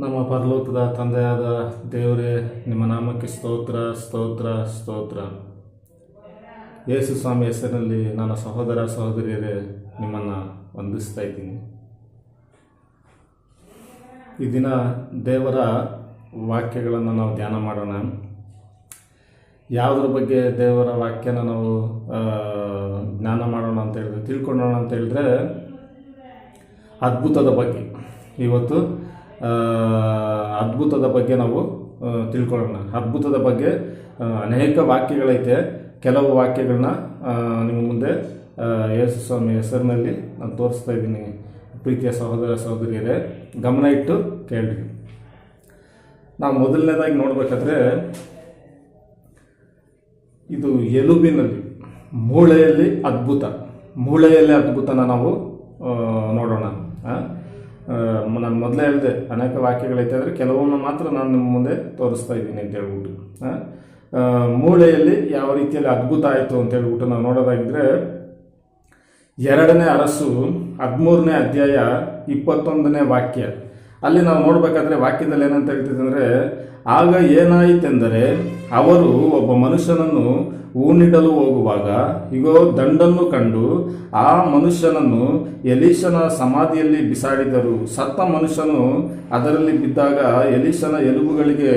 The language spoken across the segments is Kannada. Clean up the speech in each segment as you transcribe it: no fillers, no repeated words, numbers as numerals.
ನಮ್ಮ ಪರಲೋಕದ ತಂದೆಯಾದ ದೇವರೇ, ನಿಮ್ಮ ನಾಮಕ್ಕೆ ಸ್ತೋತ್ರ ಸ್ತೋತ್ರ ಸ್ತೋತ್ರ. ಯೇಸು ಸ್ವಾಮಿ ಹೆಸರಿನಲ್ಲಿ ನನ್ನ ಸಹೋದರ ಸಹೋದರಿಯರೇ, ನಿಮ್ಮನ್ನು ವಂದಿಸ್ತಾ ಇದ್ದೀನಿ. ಈ ದಿನ ದೇವರ ವಾಕ್ಯಗಳನ್ನು ನಾವು ಧ್ಯಾನ ಮಾಡೋಣ. ಯಾವುದ್ರ ಬಗ್ಗೆ ದೇವರ ವಾಕ್ಯನ ನಾವು ಜ್ಞಾನ ಮಾಡೋಣ ಅಂತ ಹೇಳಿದ್ರೆ, ತಿಳ್ಕೊಳ್ಳೋಣ ಅಂತ ಹೇಳಿದ್ರೆ, ಅದ್ಭುತದ ಬಗ್ಗೆ. ಇವತ್ತು ಅದ್ಭುತದ ಬಗ್ಗೆ ನಾವು ತಿಳ್ಕೊಳ್ಳೋಣ. ಅದ್ಭುತದ ಬಗ್ಗೆ ಅನೇಕ ವಾಕ್ಯಗಳೈತೆ. ಕೆಲವು ವಾಕ್ಯಗಳನ್ನ ನಿಮ್ಮ ಮುಂದೆ ಯೇಸು ಸ್ವಾಮಿ ಹೆಸರಿನಲ್ಲಿ ನಾನು ತೋರಿಸ್ತಾ ಇದ್ದೀನಿ. ಪ್ರೀತಿಯ ಸಹೋದರ ಸಹೋದರಿಯರೇ, ಗಮನ ಇಟ್ಟು ಕೇಳ್ರಿ. ನಾವು ಮೊದಲನೇದಾಗಿ ನೋಡಬೇಕಾದ್ರೆ, ಇದು ಎಲುಬಿನಲ್ಲಿ ಮೂಳೆಯಲ್ಲಿ ಅದ್ಭುತನ ನಾವು ನೋಡೋಣ. ನಾನು ಮೊದಲೇ ಹೇಳಿದೆ, ಅನೇಕ ವಾಕ್ಯಗಳೈತೆ, ಆದರೆ ಕೆಲವೊಮ್ಮೆ ಮಾತ್ರ ನಾನು ನಿಮ್ಮ ಮುಂದೆ ತೋರಿಸ್ತಾ ಇದ್ದೀನಿ ಅಂತ ಹೇಳ್ಬಿಟ್ಟು. ಮೂಳೆಯಲ್ಲಿ ಯಾವ ರೀತಿಯಲ್ಲಿ ಅದ್ಭುತ ಆಯಿತು ಅಂತ ಹೇಳ್ಬಿಟ್ಟು ನಾವು ನೋಡೋದಾಗಿದ್ರೆ, 2ನೇ ಅರಸು 13ನೇ ಅಧ್ಯಾಯ 21ನೇ ವಾಕ್ಯ. ಅಲ್ಲಿ ನಾವು ನೋಡಬೇಕಾದ್ರೆ ವಾಕ್ಯದಲ್ಲಿ ಏನಂತ ಹೇಳ್ತಿದೆ ಅಂದರೆ, ಆಗ ಏನಾಯಿತೆಂದರೆ, ಅವರು ಒಬ್ಬ ಮನುಷ್ಯನನ್ನು ಊನಿಡಲು ಹೋಗುವಾಗ ಇಗೋ ದಂಡನ್ನು ಕಂಡು ಆ ಮನುಷ್ಯನನ್ನು ಎಲೀಷನ ಸಮಾಧಿಯಲ್ಲಿ ಬಿಸಾಡಿದರು. ಸತ್ತ ಮನುಷ್ಯನು ಅದರಲ್ಲಿ ಬಿದ್ದಾಗ ಎಲೀಷನ ಎಲುಬುಗಳಿಗೆ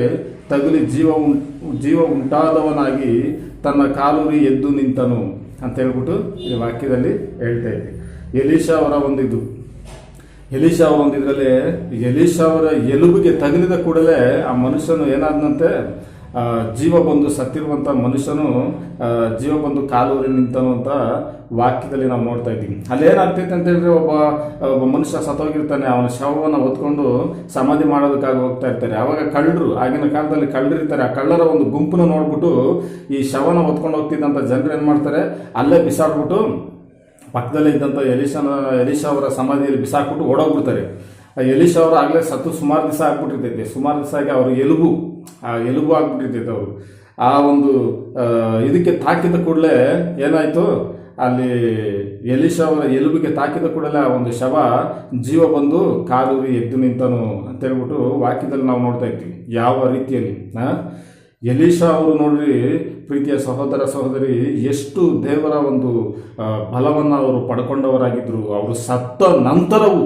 ತಗುಲಿ ಜೀವ ಉಂಟಾದವನಾಗಿ ತನ್ನ ಕಾಲೂರಿ ಎದ್ದು ನಿಂತನು ಅಂತ ಹೇಳ್ಬಿಟ್ಟು ಈ ವಾಕ್ಯದಲ್ಲಿ ಹೇಳ್ತಾ ಇದೆ. ಎಲೀಷಾ ಅವರ ಇದರಲ್ಲಿ ಎಲೀಷಾ ಅವರ ಎಲುಬಿಗೆ ತಗುಲಿದ ಕೂಡಲೇ ಆ ಮನುಷ್ಯನು ಏನಾದನಂತೆ, ಜೀವ ಬಂದು ಸತ್ತಿರುವಂಥ ಮನುಷ್ಯನು ಜೀವ ಬಂದು ಕಾಲೂರಿ ನಿಂತನು ಅಂತ ವಾಕ್ಯದಲ್ಲಿ ನಾವು ನೋಡ್ತಾ ಇದ್ದೀವಿ. ಅಲ್ಲೇನಾಗ್ತೈತೆ ಅಂತ ಹೇಳಿದ್ರೆ, ಒಬ್ಬ ಮನುಷ್ಯ ಸತ್ತೋಗಿರ್ತಾನೆ, ಅವನ ಶವವನ್ನು ಹೊತ್ಕೊಂಡು ಸಮಾಧಿ ಮಾಡೋದಕ್ಕಾಗಿ ಹೋಗ್ತಾ ಇರ್ತಾರೆ. ಆವಾಗ ಆಗಿನ ಕಾಲದಲ್ಲಿ ಕಳ್ಳರಿರ್ತಾರೆ. ಆ ಕಳ್ಳರ ಒಂದು ಗುಂಪನ್ನು ನೋಡ್ಬಿಟ್ಟು ಈ ಶವನ ಹೊತ್ಕೊಂಡು ಹೋಗ್ತಿದ್ದಂಥ ಜನರು ಏನು ಮಾಡ್ತಾರೆ, ಅಲ್ಲೇ ಬಿಸಾಡ್ಬಿಟ್ಟು ಪಕ್ಕದಲ್ಲೇ ಇದ್ದಂಥ ಎಲೀಷಾ ಅವರ ಸಮಾಧಿಯಲ್ಲಿ ಬಿಸಾಕ್ಬಿಟ್ಟು ಓಡೋಗ್ಬಿಡ್ತಾರೆ. ಎಲೀಷಾ ಅವರು ಆಗಲೇ ಸತ್ತು ಸುಮಾರು ದಿವಸ ಆಗ್ಬಿಟ್ಟಿರ್ತೈತೆ. ಸುಮಾರು ದಿವಸ ಆಗಿ ಅವ್ರ ಎಲುಬು ಆಗ್ಬಿಟ್ಟಿರ್ತೈತೆ. ಅವರು ಆ ಒಂದು ಇದಕ್ಕೆ ತಾಕಿದ ಕೂಡಲೇ ಏನಾಯಿತು, ಅಲ್ಲಿ ಎಲೀಷಾ ಅವರ ಎಲುಬಿಗೆ ತಾಕಿದ ಕೂಡಲೇ ಆ ಒಂದು ಶವ ಜೀವ ಬಂದು ಕಾಲೂರಿ ಎದ್ದು ನಿಂತನು ಅಂತ ಹೇಳ್ಬಿಟ್ಟು ವಾಕ್ಯದಲ್ಲಿ ನಾವು ನೋಡ್ತಾ ಇರ್ತೀವಿ. ಯಾವ ರೀತಿಯಲ್ಲಿ ಎಲೀಷಾ ಅವರು ನೋಡ್ರಿ, ಪ್ರೀತಿಯ ಸಹೋದರ ಸಹೋದರಿ, ಎಷ್ಟು ದೇವರ ಒಂದು ಬಲವನ್ನು ಅವರು ಪಡ್ಕೊಂಡವರಾಗಿದ್ದರು. ಅವರು ಸತ್ತ ನಂತರವೂ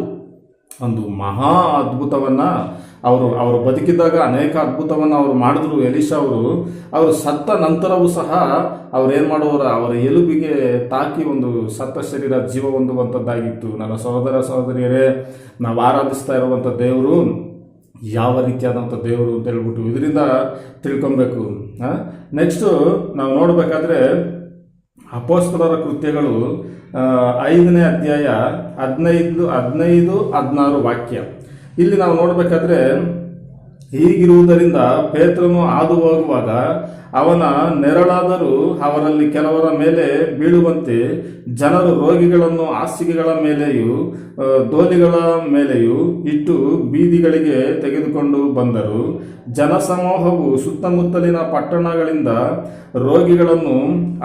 ಒಂದು ಮಹಾ ಅದ್ಭುತವನ್ನು ಅವರು ಬದುಕಿದ್ದಾಗ ಅನೇಕ ಅದ್ಭುತವನ್ನು ಅವರು ಮಾಡಿದ್ರು. ಎಲೀಷಾ ಅವರು ಸತ್ತ ನಂತರವೂ ಸಹ ಅವ್ರೇನು ಮಾಡೋರು, ಅವರ ಎಲುಬಿಗೆ ತಾಕಿ ಒಂದು ಸತ್ತ ಶರೀರ ಜೀವ ಹೊಂದುವಂಥದ್ದಾಗಿತ್ತು. ನನ್ನ ಸಹೋದರ ಸಹೋದರಿಯರೇ, ನಾವು ಆರಾಧಿಸ್ತಾ ಇರುವಂಥ ದೇವರು ಯಾವ ರೀತಿಯಾದಂಥ ದೇವರು ಅಂತ ಹೇಳ್ಬಿಟ್ಟು ಇದರಿಂದ ತಿಳ್ಕೊಬೇಕು. ನೆಕ್ಸ್ಟು ನಾವು ನೋಡಬೇಕಾದ್ರೆ, ಅಪೊಸ್ತಲರ ಕೃತ್ಯಗಳು 5ನೇ ಅಧ್ಯಾಯ 15-16 ವಾಕ್ಯ. ಇಲ್ಲಿ ನಾವು ನೋಡಬೇಕಾದ್ರೆ, ಹೀಗಿರುವುದರಿಂದ ಪೇತ್ರನು ಹಾದು ಹೋಗುವಾಗ ಅವನ ನೆರಳಾದರೂ ಅವರಲ್ಲಿ ಕೆಲವರ ಮೇಲೆ ಬೀಳುವಂತೆ ಜನರು ರೋಗಿಗಳನ್ನು ಹಾಸಿಗೆಗಳ ಮೇಲೆಯೂ ದೋಲಿಗಳ ಮೇಲೆಯೂ ಇಟ್ಟು ಬೀದಿಗಳಿಗೆ ತೆಗೆದುಕೊಂಡು ಬಂದರು. ಜನಸಮೂಹವು ಸುತ್ತಮುತ್ತಲಿನ ಪಟ್ಟಣಗಳಿಂದ ರೋಗಿಗಳನ್ನು,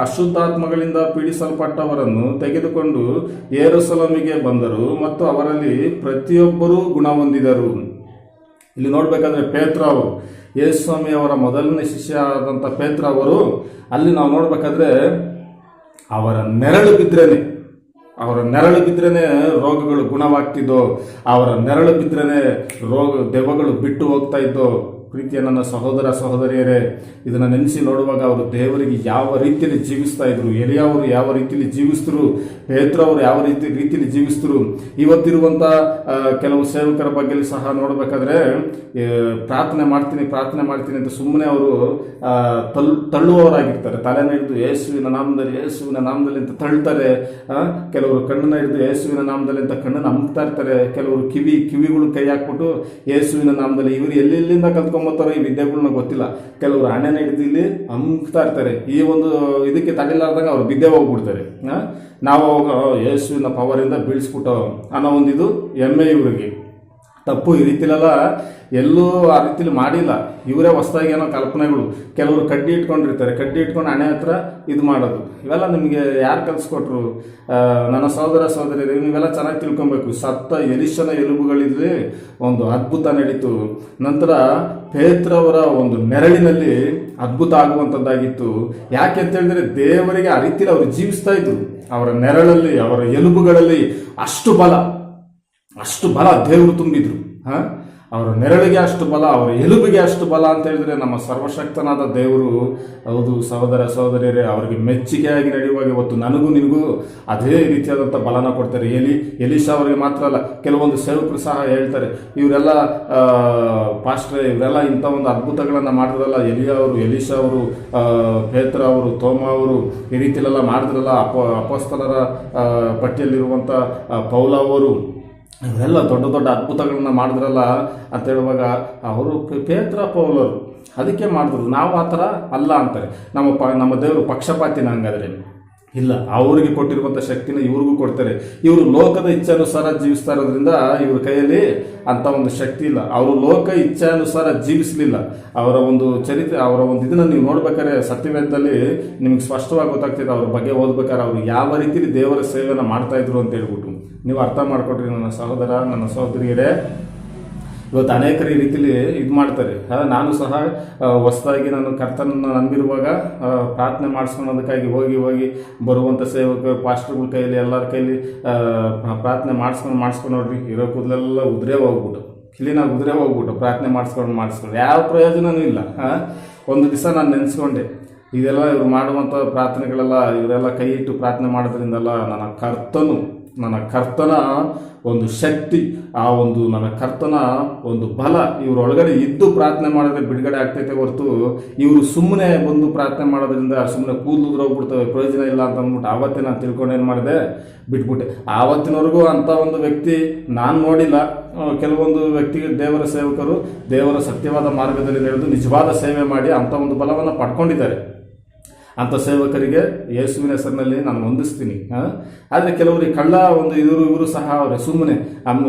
ಅಶುದ್ಧಾತ್ಮಗಳಿಂದ ಪೀಡಿಸಲ್ಪಟ್ಟವರನ್ನು ತೆಗೆದುಕೊಂಡು ಯೆರೂಸಲೇಮಿಗೆ ಬಂದರು ಮತ್ತು ಅವರಲ್ಲಿ ಪ್ರತಿಯೊಬ್ಬರೂ ಗುಣ ಹೊಂದಿದರು. ಇಲ್ಲಿ ನೋಡಬೇಕಾದ್ರೆ ಪೇತ್ರ ಅವರು, ಯೇಸು ಸ್ವಾಮಿ ಅವರ ಮೊದಲನೇ ಶಿಷ್ಯ ಆದಂಥ ಪೇತ್ರ ಅವರು, ಅಲ್ಲಿ ನಾವು ನೋಡಬೇಕಾದ್ರೆ ಅವರ ನೆರಳು ಬಿದ್ರೇನೆ ರೋಗಗಳು ಗುಣವಾಗ್ತಿದ್ದೋ, ಅವರ ನೆರಳು ಬಿದ್ರೇನೆ ದೆವ್ವಗಳು ಬಿಟ್ಟು ಹೋಗ್ತಾ ಇದ್ದೋ. ಪ್ರೀತಿಯ ನನ್ನ ಸಹೋದರ ಸಹೋದರಿಯರೇ, ಇದನ್ನು ನೆನೆಸಿ ನೋಡುವಾಗ ಅವರು ದೇವರಿಗೆ ಯಾವ ರೀತಿಯಲ್ಲಿ ಜೀವಿಸ್ತಾ ಇದ್ರು, ಎಲಿಯಾವರು ಯಾವ ರೀತಿಯಲ್ಲಿ ಜೀವಿಸಿದ್ರು, ಪೇತ್ರ ಅವರು ಯಾವ ರೀತಿಯಲ್ಲಿ ಜೀವಿಸಿದ್ರು. ಇವತ್ತಿರುವಂಥ ಕೆಲವು ಸೇವಕರ ಬಗ್ಗೆ ಸಹ ನೋಡಬೇಕಾದ್ರೆ, ಪ್ರಾರ್ಥನೆ ಮಾಡ್ತೀನಿ ಅಂತ ಸುಮ್ಮನೆ ಅವರು ತಳ್ಳುವವರಾಗಿರ್ತಾರೆ. ತಲೆನ ಹಿಡಿದು ಯೇಸುವಿನ ನಾಮದಲ್ಲಿ ಅಂತ ತಳ್ತಾರೆ. ಕೆಲವರು ಕಣ್ಣನ್ನು ಹಿಡಿದು ಯೇಸುವಿನ ನಾಮದಲ್ಲಿ ಅಂತ ಕಣ್ಣನ್ನು ಅಮ್ತಾ ಇರ್ತಾರೆ. ಕೆಲವರು ಕಿವಿಗಳು ಕೈ ಹಾಕ್ಬಿಟ್ಟು ಯೇಸುವಿನ ನಾಮದಲ್ಲಿ. ಇವರು ಎಲ್ಲಿಂದ ಕಲ್ತ್ಕೊಂಬತ್ತಾರೋ ಈ ವಿದ್ಯೆಗಳನ್ನ ಗೊತ್ತಿಲ್ಲ. ಕೆಲವರು ಹಣ್ಣೆನ ಹಿಡಿದು ಇಲ್ಲಿ ಅಮ್ತಾ ಇರ್ತಾರೆ. ಈ ಒಂದು ಇದಕ್ಕೆ ತಡಿಲಾರ್ದಾಗ ಅವ್ರು ಬಿದ್ದೆ ಹೋಗ್ಬಿಡ್ತಾರೆ. ನಾವು ಯೇಸುವಿನ ಪವರಿಂದ ಬೀಳಿಸ್ಬಿಟ್ಟು ಅನ್ನೋ ಒಂದು ಇದು ಹೆಮ್ಮೆ ಇವರಿಗೆ. ತಪ್ಪು. ಈ ರೀತಿಲೆಲ್ಲ ಎಲ್ಲೂ ಆ ರೀತಿಲಿ ಮಾಡಿಲ್ಲ. ಇವರೇ ಹೊಸದಾಗಿ ಏನೋ ಕಲ್ಪನೆಗಳು. ಕೆಲವರು ಕಡ್ಡಿ ಇಟ್ಕೊಂಡಿರ್ತಾರೆ, ಕಡ್ಡಿ ಇಟ್ಕೊಂಡು ಹಣೆ ಹತ್ರ ಇದು ಮಾಡೋದು. ಇವೆಲ್ಲ ನಿಮಗೆ ಯಾರು ಕಲಿಸ್ಕೊಟ್ರು? ನನ್ನ ಸಹೋದರ ಸಹೋದರಿಯರು, ನೀವೆಲ್ಲ ಚೆನ್ನಾಗಿ ತಿಳ್ಕೊಬೇಕು. ಸತ್ತ ಎಲಿಷನ ಎಲುಬುಗಳಿದ್ರೆ ಒಂದು ಅದ್ಭುತ ನಡೀತು. ನಂತರ ಪೇತ್ರವರ ಒಂದು ನೆರಳಿನಲ್ಲಿ ಅದ್ಭುತ ಆಗುವಂಥದ್ದಾಗಿತ್ತು. ಯಾಕೆ ಅಂತ ಹೇಳಿದ್ರೆ ದೇವರಿಗೆ ಆ ರೀತಿಯಲ್ಲಿ ಅವರು ಜೀವಿಸ್ತಾ ಇದ್ರು. ಅವರ ನೆರಳಲ್ಲಿ, ಅವರ ಎಲುಬುಗಳಲ್ಲಿ ಅಷ್ಟು ಬಲ ದೇವರು ತುಂಬಿದ್ರು. ಅವರ ನೆರಳಿಗೆ ಅಷ್ಟು ಬಲ, ಅವರ ಎಲುಬಿಗೆ ಅಷ್ಟು ಬಲ ಅಂತ ಹೇಳಿದ್ರೆ ನಮ್ಮ ಸರ್ವಶಕ್ತನಾದ ದೇವರು. ಹೌದು ಸಹೋದರ ಸಹೋದರಿಯರೇ, ಅವರಿಗೆ ಮೆಚ್ಚುಗೆಯಾಗಿ ನಡೆಯುವಾಗ ಇವತ್ತು ನನಗೂ ನಿನಗೂ ಅದೇ ರೀತಿಯಾದಂಥ ಬಲನ ಕೊಡ್ತಾರೆ. ಎಲೀಷಾ ಅವರಿಗೆ ಮಾತ್ರ ಅಲ್ಲ, ಕೆಲವೊಂದು ಸೇವಕರು ಸಹ ಹೇಳ್ತಾರೆ, ಇವರೆಲ್ಲ ಪಾಸ್ಟ್ರೆ, ಇವರೆಲ್ಲ ಇಂಥ ಒಂದು ಅದ್ಭುತಗಳನ್ನು ಮಾಡಿದ್ರಲ್ಲ, ಎಲೀಷಾ ಅವರು, ಪೇತ್ರ ಅವರು, ತೋಮ ಅವರು ಈ ರೀತಿಯಲ್ಲೆಲ್ಲ ಮಾಡಿದ್ರಲ್ಲ, ಅಪೊಸ್ತಲರ ಪಟ್ಟಿಯಲ್ಲಿರುವಂಥ ಪೌಲ ಅವರು ಇವರೆಲ್ಲ ದೊಡ್ಡ ದೊಡ್ಡ ಅದ್ಭುತಗಳನ್ನ ಮಾಡಿದ್ರಲ್ಲ ಅಂತ ಹೇಳುವಾಗ ಅವರು ಪೇತ್ರ ಪೌಲರು ಅದಕ್ಕೆ ಮಾಡಿದ್ರು, ನಾವು ಆ ಥರ ಅಲ್ಲ ಅಂತಾರೆ. ನಮ್ಮ ದೇವರು ಪಕ್ಷಪಾತಿನ ಹಂಗಾದ್ರೆ ಇಲ್ಲ, ಅವರಿಗೆ ಕೊಟ್ಟಿರುವಂಥ ಶಕ್ತಿನ ಇವ್ರಿಗೂ ಕೊಡ್ತಾರೆ. ಇವರು ಲೋಕದ ಇಚ್ಛಾನುಸಾರ ಜೀವಿಸ್ತಾ ಇರೋದ್ರಿಂದ ಇವ್ರ ಕೈಯಲ್ಲಿ ಅಂಥ ಒಂದು ಶಕ್ತಿ ಇಲ್ಲ. ಅವರು ಲೋಕ ಇಚ್ಛಾನುಸಾರ ಜೀವಿಸಲಿಲ್ಲ. ಅವರ ಒಂದು ಚರಿತ್ರೆ, ಅವರ ಒಂದು ಇದನ್ನು ನೀವು ನೋಡ್ಬೇಕಾದ್ರೆ ಸತ್ಯವೇದದಲ್ಲಿ ನಿಮ್ಗೆ ಸ್ಪಷ್ಟವಾಗಿ ಗೊತ್ತಾಗ್ತದೆ. ಅವ್ರ ಬಗ್ಗೆ ಓದ್ಬೇಕಾದ್ರೆ ಅವರು ಯಾವ ರೀತಿಯಲ್ಲಿ ದೇವರ ಸೇವೆಯನ್ನು ಮಾಡ್ತಾ ಇದ್ರು ಅಂತ ಹೇಳ್ಬಿಟ್ಟು ನೀವು ಅರ್ಥ ಮಾಡ್ಕೊಟ್ರಿ ನನ್ನ ಸಹೋದರ, ನನ್ನ ಸಹೋದರಿಯರೇ. ಇವತ್ತು ಅನೇಕರು ಈ ರೀತಿಲಿ ಇದು ಮಾಡ್ತಾರೆ. ನಾನು ಸಹ ಹೊಸದಾಗಿ ನಾನು ಕರ್ತನನ್ನು ನಂಬಿರುವಾಗ ಪ್ರಾರ್ಥನೆ ಮಾಡಿಸ್ಕೊಳೋದಕ್ಕಾಗಿ ಹೋಗಿ ಬರುವಂಥ ಸೇವಕರು, ಪಾಸ್ಟರ್ಗಳ ಕೈಲಿ, ಎಲ್ಲರ ಕೈಲಿ ಪ್ರಾರ್ಥನೆ ಮಾಡಿಸ್ಕೊಂಡು ನೋಡ್ರಿ, ಇರೋ ಕೂದಲೆಲ್ಲ ಉದುರೇ ಹೋಗ್ಬಿಟ್ಟು, ಕ್ಲೀನಾಗಿ ಉದುರೇ ಹೋಗ್ಬಿಟ್ಟು ಪ್ರಾರ್ಥನೆ ಮಾಡಿಸ್ಕೊಂಡು ಯಾವ ಪ್ರಯೋಜನವೂ ಇಲ್ಲ. ಒಂದು ದಿವಸ ನಾನು ನೆನೆಸ್ಕೊಂಡೆ, ಇದೆಲ್ಲ ಇವರು ಮಾಡುವಂಥ ಪ್ರಾರ್ಥನೆಗಳೆಲ್ಲ, ಇವರೆಲ್ಲ ಕೈ ಇಟ್ಟು ಪ್ರಾರ್ಥನೆ ಮಾಡೋದ್ರಿಂದಲ್ಲ ನನ್ನ ಕರ್ತನ ಒಂದು ಶಕ್ತಿ, ಆ ಒಂದು ನನ್ನ ಕರ್ತನ ಒಂದು ಬಲ ಇವರೊಳಗಡೆ ಇದ್ದು ಪ್ರಾರ್ಥನೆ ಮಾಡಿದ್ರೆ ಬಿಡುಗಡೆ ಆಗ್ತೈತೆ ಹೊರತು ಇವರು ಸುಮ್ಮನೆ ಬಂದು ಪ್ರಾರ್ಥನೆ ಮಾಡೋದ್ರಿಂದ ಸುಮ್ಮನೆ ಕೂದಲು ಹೋಗ್ಬಿಡ್ತವೆ, ಪ್ರಯೋಜನ ಇಲ್ಲ ಅಂತ ಅಂದ್ಬಿಟ್ಟು ಆವತ್ತೇ ನಾನು ತಿಳ್ಕೊಂಡು ಏನು ಮಾಡಿದೆ, ಬಿಟ್ಬಿಟ್ಟೆ. ಆವತ್ತಿನವರೆಗೂ ಅಂಥ ಒಂದು ವ್ಯಕ್ತಿ ನಾನು ನೋಡಿಲ್ಲ. ಕೆಲವೊಂದು ವ್ಯಕ್ತಿಗೆ ದೇವರ ಸೇವಕರು ದೇವರ ಸತ್ಯವಾದ ಮಾರ್ಗದಲ್ಲಿ ನಡೆದು ನಿಜವಾದ ಸೇವೆ ಮಾಡಿ ಅಂಥ ಒಂದು ಬಲವನ್ನು ಪಡ್ಕೊಂಡಿದ್ದಾರೆ. ಅಂಥ ಸೇವಕರಿಗೆ ಯೇಸುವಿನ ಹೆಸರಿನಲ್ಲಿ ನಾನು ವಂದಿಸ್ತೀನಿ. ಆದರೆ ಕೆಲವರಿಗೆ ಕಳ್ಳ ಒಂದು ಇವರು ಸಹ ಅವರೇ ಸುಮ್ಮನೆ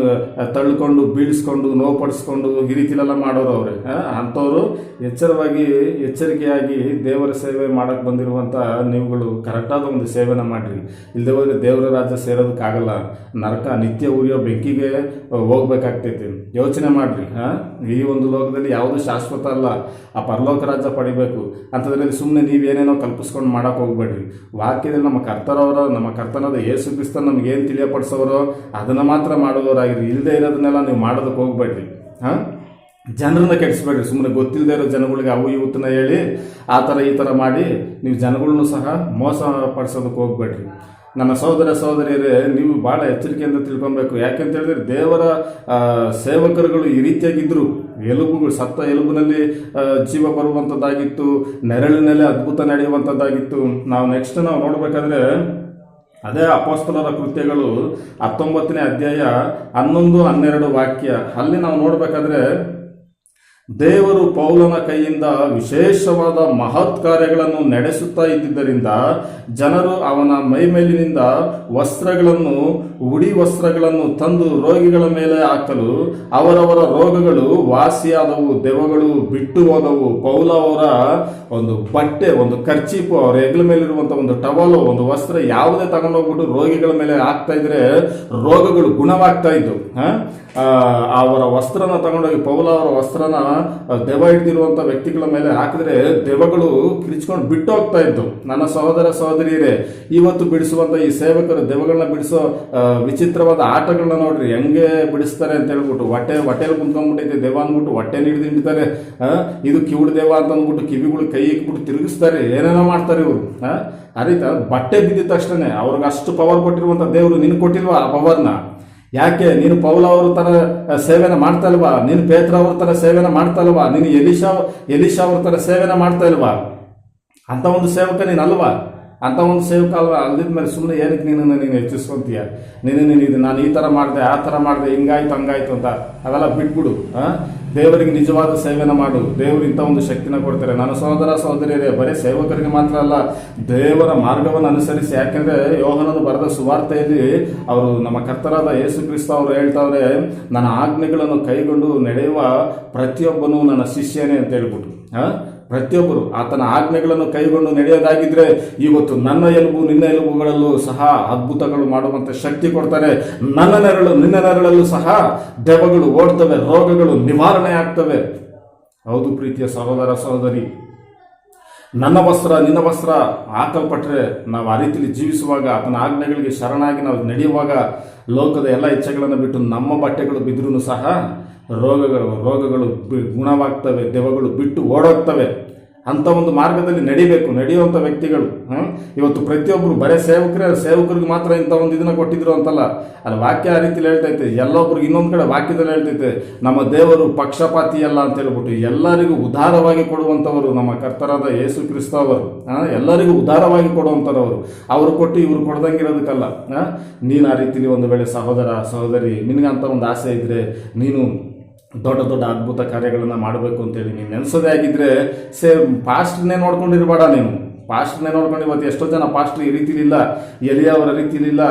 ತಳ್ಳಿಕೊಂಡು ಬೀಳಿಸ್ಕೊಂಡು ನೋವುಪಡಿಸ್ಕೊಂಡು ಈ ರೀತಿಲೆಲ್ಲ ಮಾಡೋರು ಅವರೇ. ಅಂಥವರು ಎಚ್ಚರಿಕೆಯಾಗಿ ದೇವರ ಸೇವೆ ಮಾಡೋಕ್ಕೆ ಬಂದಿರುವಂಥ ನೀವುಗಳು ಕರೆಕ್ಟಾದ ಒಂದು ಸೇವೆನ ಮಾಡಿರಿ. ಇಲ್ಲದೆ ಹೋದರೆ ದೇವರ ರಾಜ್ಯ ಸೇರೋದಕ್ಕಾಗಲ್ಲ. ನರಕ, ನಿತ್ಯ ಉರಿಯೋ ಬೆಂಕಿಗೆ ಹೋಗ್ಬೇಕಾಗ್ತೈತಿ. ಯೋಚನೆ ಮಾಡಿರಿ. ಈ ಒಂದು ಲೋಕದಲ್ಲಿ ಯಾವುದು ಶಾಶ್ವತ ಅಲ್ಲ. ಆ ಪರಲೋಕ ರಾಜ್ಯ ಪಡಿಬೇಕು ಅಂಥದ್ರಲ್ಲಿ ಸುಮ್ಮನೆ ನೀವೇನೇನೋ ಕಲ್ಪಿಸ್ಕೊಂಡು ಮಾಡೋಕೆ ಹೋಗ್ಬೇಡ್ರಿ. ವಾಕ್ಯದಲ್ಲಿ ನಮ್ಮ ಕರ್ತನಾದ ಯೇಸು ಕ್ರಿಸ್ತನ ನಮಗೇನು ತಿಳಿಯಪಡಿಸೋರೋ ಅದನ್ನು ಮಾತ್ರ ಮಾಡೋರಾಗಿರಿ. ಇಲ್ಲದೆ ಇರೋದನ್ನೆಲ್ಲ ನೀವು ಮಾಡೋದಕ್ಕೆ ಹೋಗ್ಬೇಡ್ರಿ. ಜನರನ್ನ ಕೆಡಿಸ್ಬೇಡ್ರಿ. ಸುಮ್ಮನೆ ಗೊತ್ತಿಲ್ಲದೆ ಇರೋ ಜನಗಳಿಗೆ ಅವು ಇವತ್ತನ್ನ ಹೇಳಿ ಆ ಥರ ಈ ಥರ ಮಾಡಿ ನೀವು ಜನಗಳನ್ನೂ ಸಹ ಮೋಸ ಪಡಿಸೋದಕ್ಕೆ ಹೋಗ್ಬೇಡ್ರಿ. ನನ್ನ ಸಹೋದರ ಸಹೋದರಿಯರೇ, ನೀವು ಭಾಳ ಎಚ್ಚರಿಕೆಯಿಂದ ತಿಳ್ಕೊಬೇಕು. ಯಾಕೆಂತ ಹೇಳಿದ್ರೆ ದೇವರ ಸೇವಕರುಗಳು ಈ ರೀತಿಯಾಗಿದ್ದರು. ಎಲುಬುಗಳು, ಸತ್ತ ಎಲುಬಿನಲ್ಲಿ ಜೀವ ಬರುವಂಥದ್ದಾಗಿತ್ತು, ನೆರಳಿನಲ್ಲಿ ಅದ್ಭುತ ನಡೆಯುವಂಥದ್ದಾಗಿತ್ತು. ನಾವು ನೋಡಬೇಕಾದ್ರೆ ಅದೇ ಅಪೊಸ್ತಲರ ಕೃತ್ಯಗಳು 19ನೇ ಅಧ್ಯಾಯ 11-12 ವಾಕ್ಯ, ಅಲ್ಲಿ ನಾವು ನೋಡಬೇಕಾದ್ರೆ ದೇವರು ಪೌಲನ ಕೈಯಿಂದ ವಿಶೇಷವಾದ ಮಹತ್ ಕಾರ್ಯಗಳನ್ನು ನಡೆಸುತ್ತಾ ಇದ್ದಿದ್ದರಿಂದ ಜನರು ಅವನ ಮೈಮೇಲಿನಿಂದ ಉಡಿ ವಸ್ತ್ರಗಳನ್ನು ತಂದು ರೋಗಿಗಳ ಮೇಲೆ ಹಾಕಲು ಅವರವರ ರೋಗಗಳು ವಾಸಿಯಾದವು, ದೆವ್ವಗಳು ಬಿಟ್ಟು ಹೋದವು. ಪೌಲ ಅವರ ಒಂದು ಬಟ್ಟೆ, ಒಂದು ಕರ್ಚೀಪು, ಅವರ ಹೆಗಲ ಮೇಲಿರುವಂಥ ಒಂದು ಟವಲು, ಒಂದು ವಸ್ತ್ರ ಯಾವುದೇ ತಗೊಂಡೋಗ್ಬಿಟ್ಟು ರೋಗಿಗಳ ಮೇಲೆ ಹಾಕ್ತಾ ಇದ್ರೆ ರೋಗಗಳು ಗುಣವಾಗ್ತಾ ಇದ್ದು. ಅವರ ವಸ್ತ್ರನ ತಗೊಂಡೋಗಿ, ಪೌಲ ಅವರ ವಸ್ತ್ರನ ದೆವ್ವ ಹಿಡಿದಿರುವಂಥ ವ್ಯಕ್ತಿಗಳ ಮೇಲೆ ಹಾಕಿದ್ರೆ ದೆವ್ವಗಳು ಕಿರಿಚ್ಕೊಂಡು ಬಿಟ್ಟು ಹೋಗ್ತಾ ಇತ್ತು. ನನ್ನ ಸಹೋದರ ಸಹೋದರಿಯರೇ, ಇವತ್ತು ಬಿಡಿಸುವಂಥ ಈ ಸೇವಕರು ದೆವ್ವಗಳನ್ನ ಬಿಡಿಸೋ ವಿಚಿತ್ರವಾದ ಆಟಗಳನ್ನ ನೋಡ್ರಿ, ಹೆಂಗೆ ಬಿಡಿಸ್ತಾರೆ ಅಂತ ಹೇಳ್ಬಿಟ್ಟು. ಹೊಟ್ಟೆಲಿ ಕುಂತ್ಕೊಂಡ್ಬಿಟ್ಟೈತೆ ದೆವ್ವ ಅಂದ್ಬಿಟ್ಟು ಹೊಟ್ಟೆ ಹಿಡಿದು ಹಿಡಿತಾರೆ. ಇದು ಕಿವುಡು ದೆವ್ವ ಅಂತ ಅಂದ್ಬಿಟ್ಟು ಕಿವಿಗಳು ಕೈ ಇಕ್ಬಿಟ್ಟು ತಿರುಗಿಸ್ತಾರೆ, ಏನೇನೋ ಮಾಡ್ತಾರೆ ಇವರು. ಆ ರೀತಿ ಬಟ್ಟೆ ಬಿದ್ದಿದ ತಕ್ಷಣ ಅವ್ರಿಗೆ ಅಷ್ಟು ಪವರ್ ಕೊಟ್ಟಿರುವಂಥ ದೇವರು ನಿನ್ಗೆ ಕೊಟ್ಟಿಲ್ವಾ ಆ ಪವರ್ನ? ಯಾಕೆ ನೀನು ಪೌಲ ಅವ್ರ ಥರ ಸೇವೆನ ಮಾಡ್ತಾ ಇಲ್ವಾ? ನೀನು ಪೇತ್ರ ಅವ್ರ ಥರ ಸೇವೆನ ಮಾಡ್ತಾ ಇಲ್ವಾ? ನೀನು ಎಲಿಶಾ ಅವ್ರ ಥರ ಸೇವೆನ ಮಾಡ್ತಾ ಇಲ್ವಾ? ಅಂಥ ಒಂದು ಸೇವಕ ನೀನು ಅಲ್ವಾ? ಅಂಥ ಒಂದು ಸೇವಕ ಅಲ್ವಾ? ಅಲ್ದಿದ್ಮೇಲೆ ಸುಮ್ಮನೆ ಏನಕ್ಕೆ ನೀನು ಹೆಚ್ಚಿಸ್ಕೊಂತೀಯ? ನೀನು ನಾನು ಈ ಥರ ಮಾಡಿದೆ, ಆ ಥರ ಮಾಡಿದೆ, ಹಿಂಗಾಯ್ತು ಹಂಗಾಯ್ತು ಅಂತ ಅವೆಲ್ಲ ಬಿಟ್ಬಿಡು. ದೇವರಿಗೆ ನಿಜವಾದ ಸೇವೆನ ಮಾಡು. ದೇವರು ಇಂಥ ಒಂದು ಶಕ್ತಿನ ಕೊಡ್ತಾರೆ. ನನ್ನ ಸಹೋದರ ಸಹೋದರಿಯರೇ, ಬರೀ ಸೇವಕರಿಗೆ ಮಾತ್ರ ಅಲ್ಲ, ದೇವರ ಮಾರ್ಗವನ್ನು ಅನುಸರಿಸಿ. ಯಾಕೆಂದ್ರೆ ಯೋಹನನು ಬರೆದ ಸುವಾರ್ತೆಯಲ್ಲಿ ಅವರು ನಮ್ಮ ಕರ್ತರಾದ ಯೇಸು ಕ್ರಿಸ್ತ ಅವರು ಹೇಳ್ತಾವ್ರೆ, ನನ್ನ ಆಜ್ಞೆಗಳನ್ನು ಕೈಗೊಂಡು ನಡೆಯುವ ಪ್ರತಿಯೊಬ್ಬನು ನನ್ನ ಶಿಷ್ಯನೇ ಅಂತ ಹೇಳ್ಬಿಟ್ಟು. ಪ್ರತಿಯೊಬ್ಬರು ಆತನ ಆಜ್ಞೆಗಳನ್ನು ಕೈಗೊಂಡು ನಡೆಯೋದಾಗಿದ್ರೆ ಇವತ್ತು ನನ್ನ ಎಲುಬು ನಿನ್ನ ಎಲುಬುಗಳಲ್ಲೂ ಸಹ ಅದ್ಭುತಗಳು ಮಾಡುವಂತ ಶಕ್ತಿ ಕೊಡ್ತಾರೆ. ನನ್ನ ನೆರಳು ನಿನ್ನ ನೆರಳಲ್ಲೂ ಸಹ ದೆವ್ವಗಳು ಓಡ್ತವೆ, ರೋಗಗಳು ನಿವಾರಣೆ ಆಗ್ತವೆ. ಹೌದು ಪ್ರೀತಿಯ ಸಹೋದರ ಸಹೋದರಿ, ನನ್ನ ವಸ್ತ್ರ ನಿನ್ನ ವಸ್ತ್ರ ಹಾಕಲ್ಪಟ್ರೆ ನಾವು ಆ ರೀತಿಯಲ್ಲಿ ಜೀವಿಸುವಾಗ, ಆತನ ಆಜ್ಞೆಗಳಿಗೆ ಶರಣಾಗಿ ನಾವು ನಡೆಯುವಾಗ, ಲೋಕದ ಎಲ್ಲ ಇಚ್ಛೆಗಳನ್ನು ಬಿಟ್ಟು ನಮ್ಮ ಬಟ್ಟೆಗಳು ಬಿದ್ರೂ ಸಹ ರೋಗಗಳು ಗುಣವಾಗ್ತವೆ, ದೆವ್ವಗಳು ಬಿಟ್ಟು ಓಡೋಗ್ತವೆ. ಅಂಥ ಒಂದು ಮಾರ್ಗದಲ್ಲಿ ನಡೆಯುವಂಥ ವ್ಯಕ್ತಿಗಳು. ಇವತ್ತು ಪ್ರತಿಯೊಬ್ಬರು ಬರೇ ಸೇವಕರಿಗೆ ಮಾತ್ರ ಇಂಥ ಒಂದು ಇದನ್ನ ಕೊಟ್ಟಿದ್ರು ಅಂತಲ್ಲ, ಅಲ್ಲಿ ವಾಕ್ಯ ಆ ರೀತಿಯಲ್ಲಿ ಹೇಳ್ತೈತೆ. ಎಲ್ಲೊಬ್ರಿಗೆ ಇನ್ನೊಂದು ಕಡೆ ವಾಕ್ಯದಲ್ಲಿ ಹೇಳ್ತೈತೆ, ನಮ್ಮ ದೇವರು ಪಕ್ಷಪಾತಿ ಅಲ್ಲ ಅಂತ ಹೇಳ್ಬಿಟ್ಟು ಎಲ್ಲರಿಗೂ ಉದಾರವಾಗಿ ಕೊಡುವಂಥವರು ನಮ್ಮ ಕರ್ತರಾದ ಯೇಸು ಕ್ರಿಸ್ತ ಅವರು. ಎಲ್ಲರಿಗೂ ಉದಾರವಾಗಿ ಕೊಡುವಂಥವ್ರು. ಅವರು ಕೊಟ್ಟು ಇವ್ರು ಕೊಡ್ದಂಗಿರೋದಕ್ಕಲ್ಲ. ನೀನು ಆ ರೀತಿಯಲ್ಲಿ ಒಂದು ವೇಳೆ ಸಹೋದರ ಸಹೋದರಿ ನಿನಗಂತ ಒಂದು ಆಸೆ ಇದ್ರೆ, ನೀನು ದೊಡ್ಡ ದೊಡ್ಡ ಅದ್ಭುತ ಕಾರ್ಯಗಳನ್ನು ಮಾಡಬೇಕು ಅಂತೇಳಿ ನೀನು ನೆನೆಸೋದೇ ಆಗಿದ್ರೆ ಪಾಸ್ಟ್ರನ್ನೇ ನೋಡ್ಕೊಂಡಿರ್ಬೇಡ. ನೀನು ಪಾಸ್ಟ್ರನ್ನೇ ನೋಡ್ಕೊಂಡು ಇವತ್ತು ಎಷ್ಟೋ ಜನ ಪಾಸ್ಟ್ರ್ ಈ ರೀತಿಲಿಲ್ಲ, ಎಲಿಯಾ ಅವರ ರೀತಿಲಿಲ್ಲ,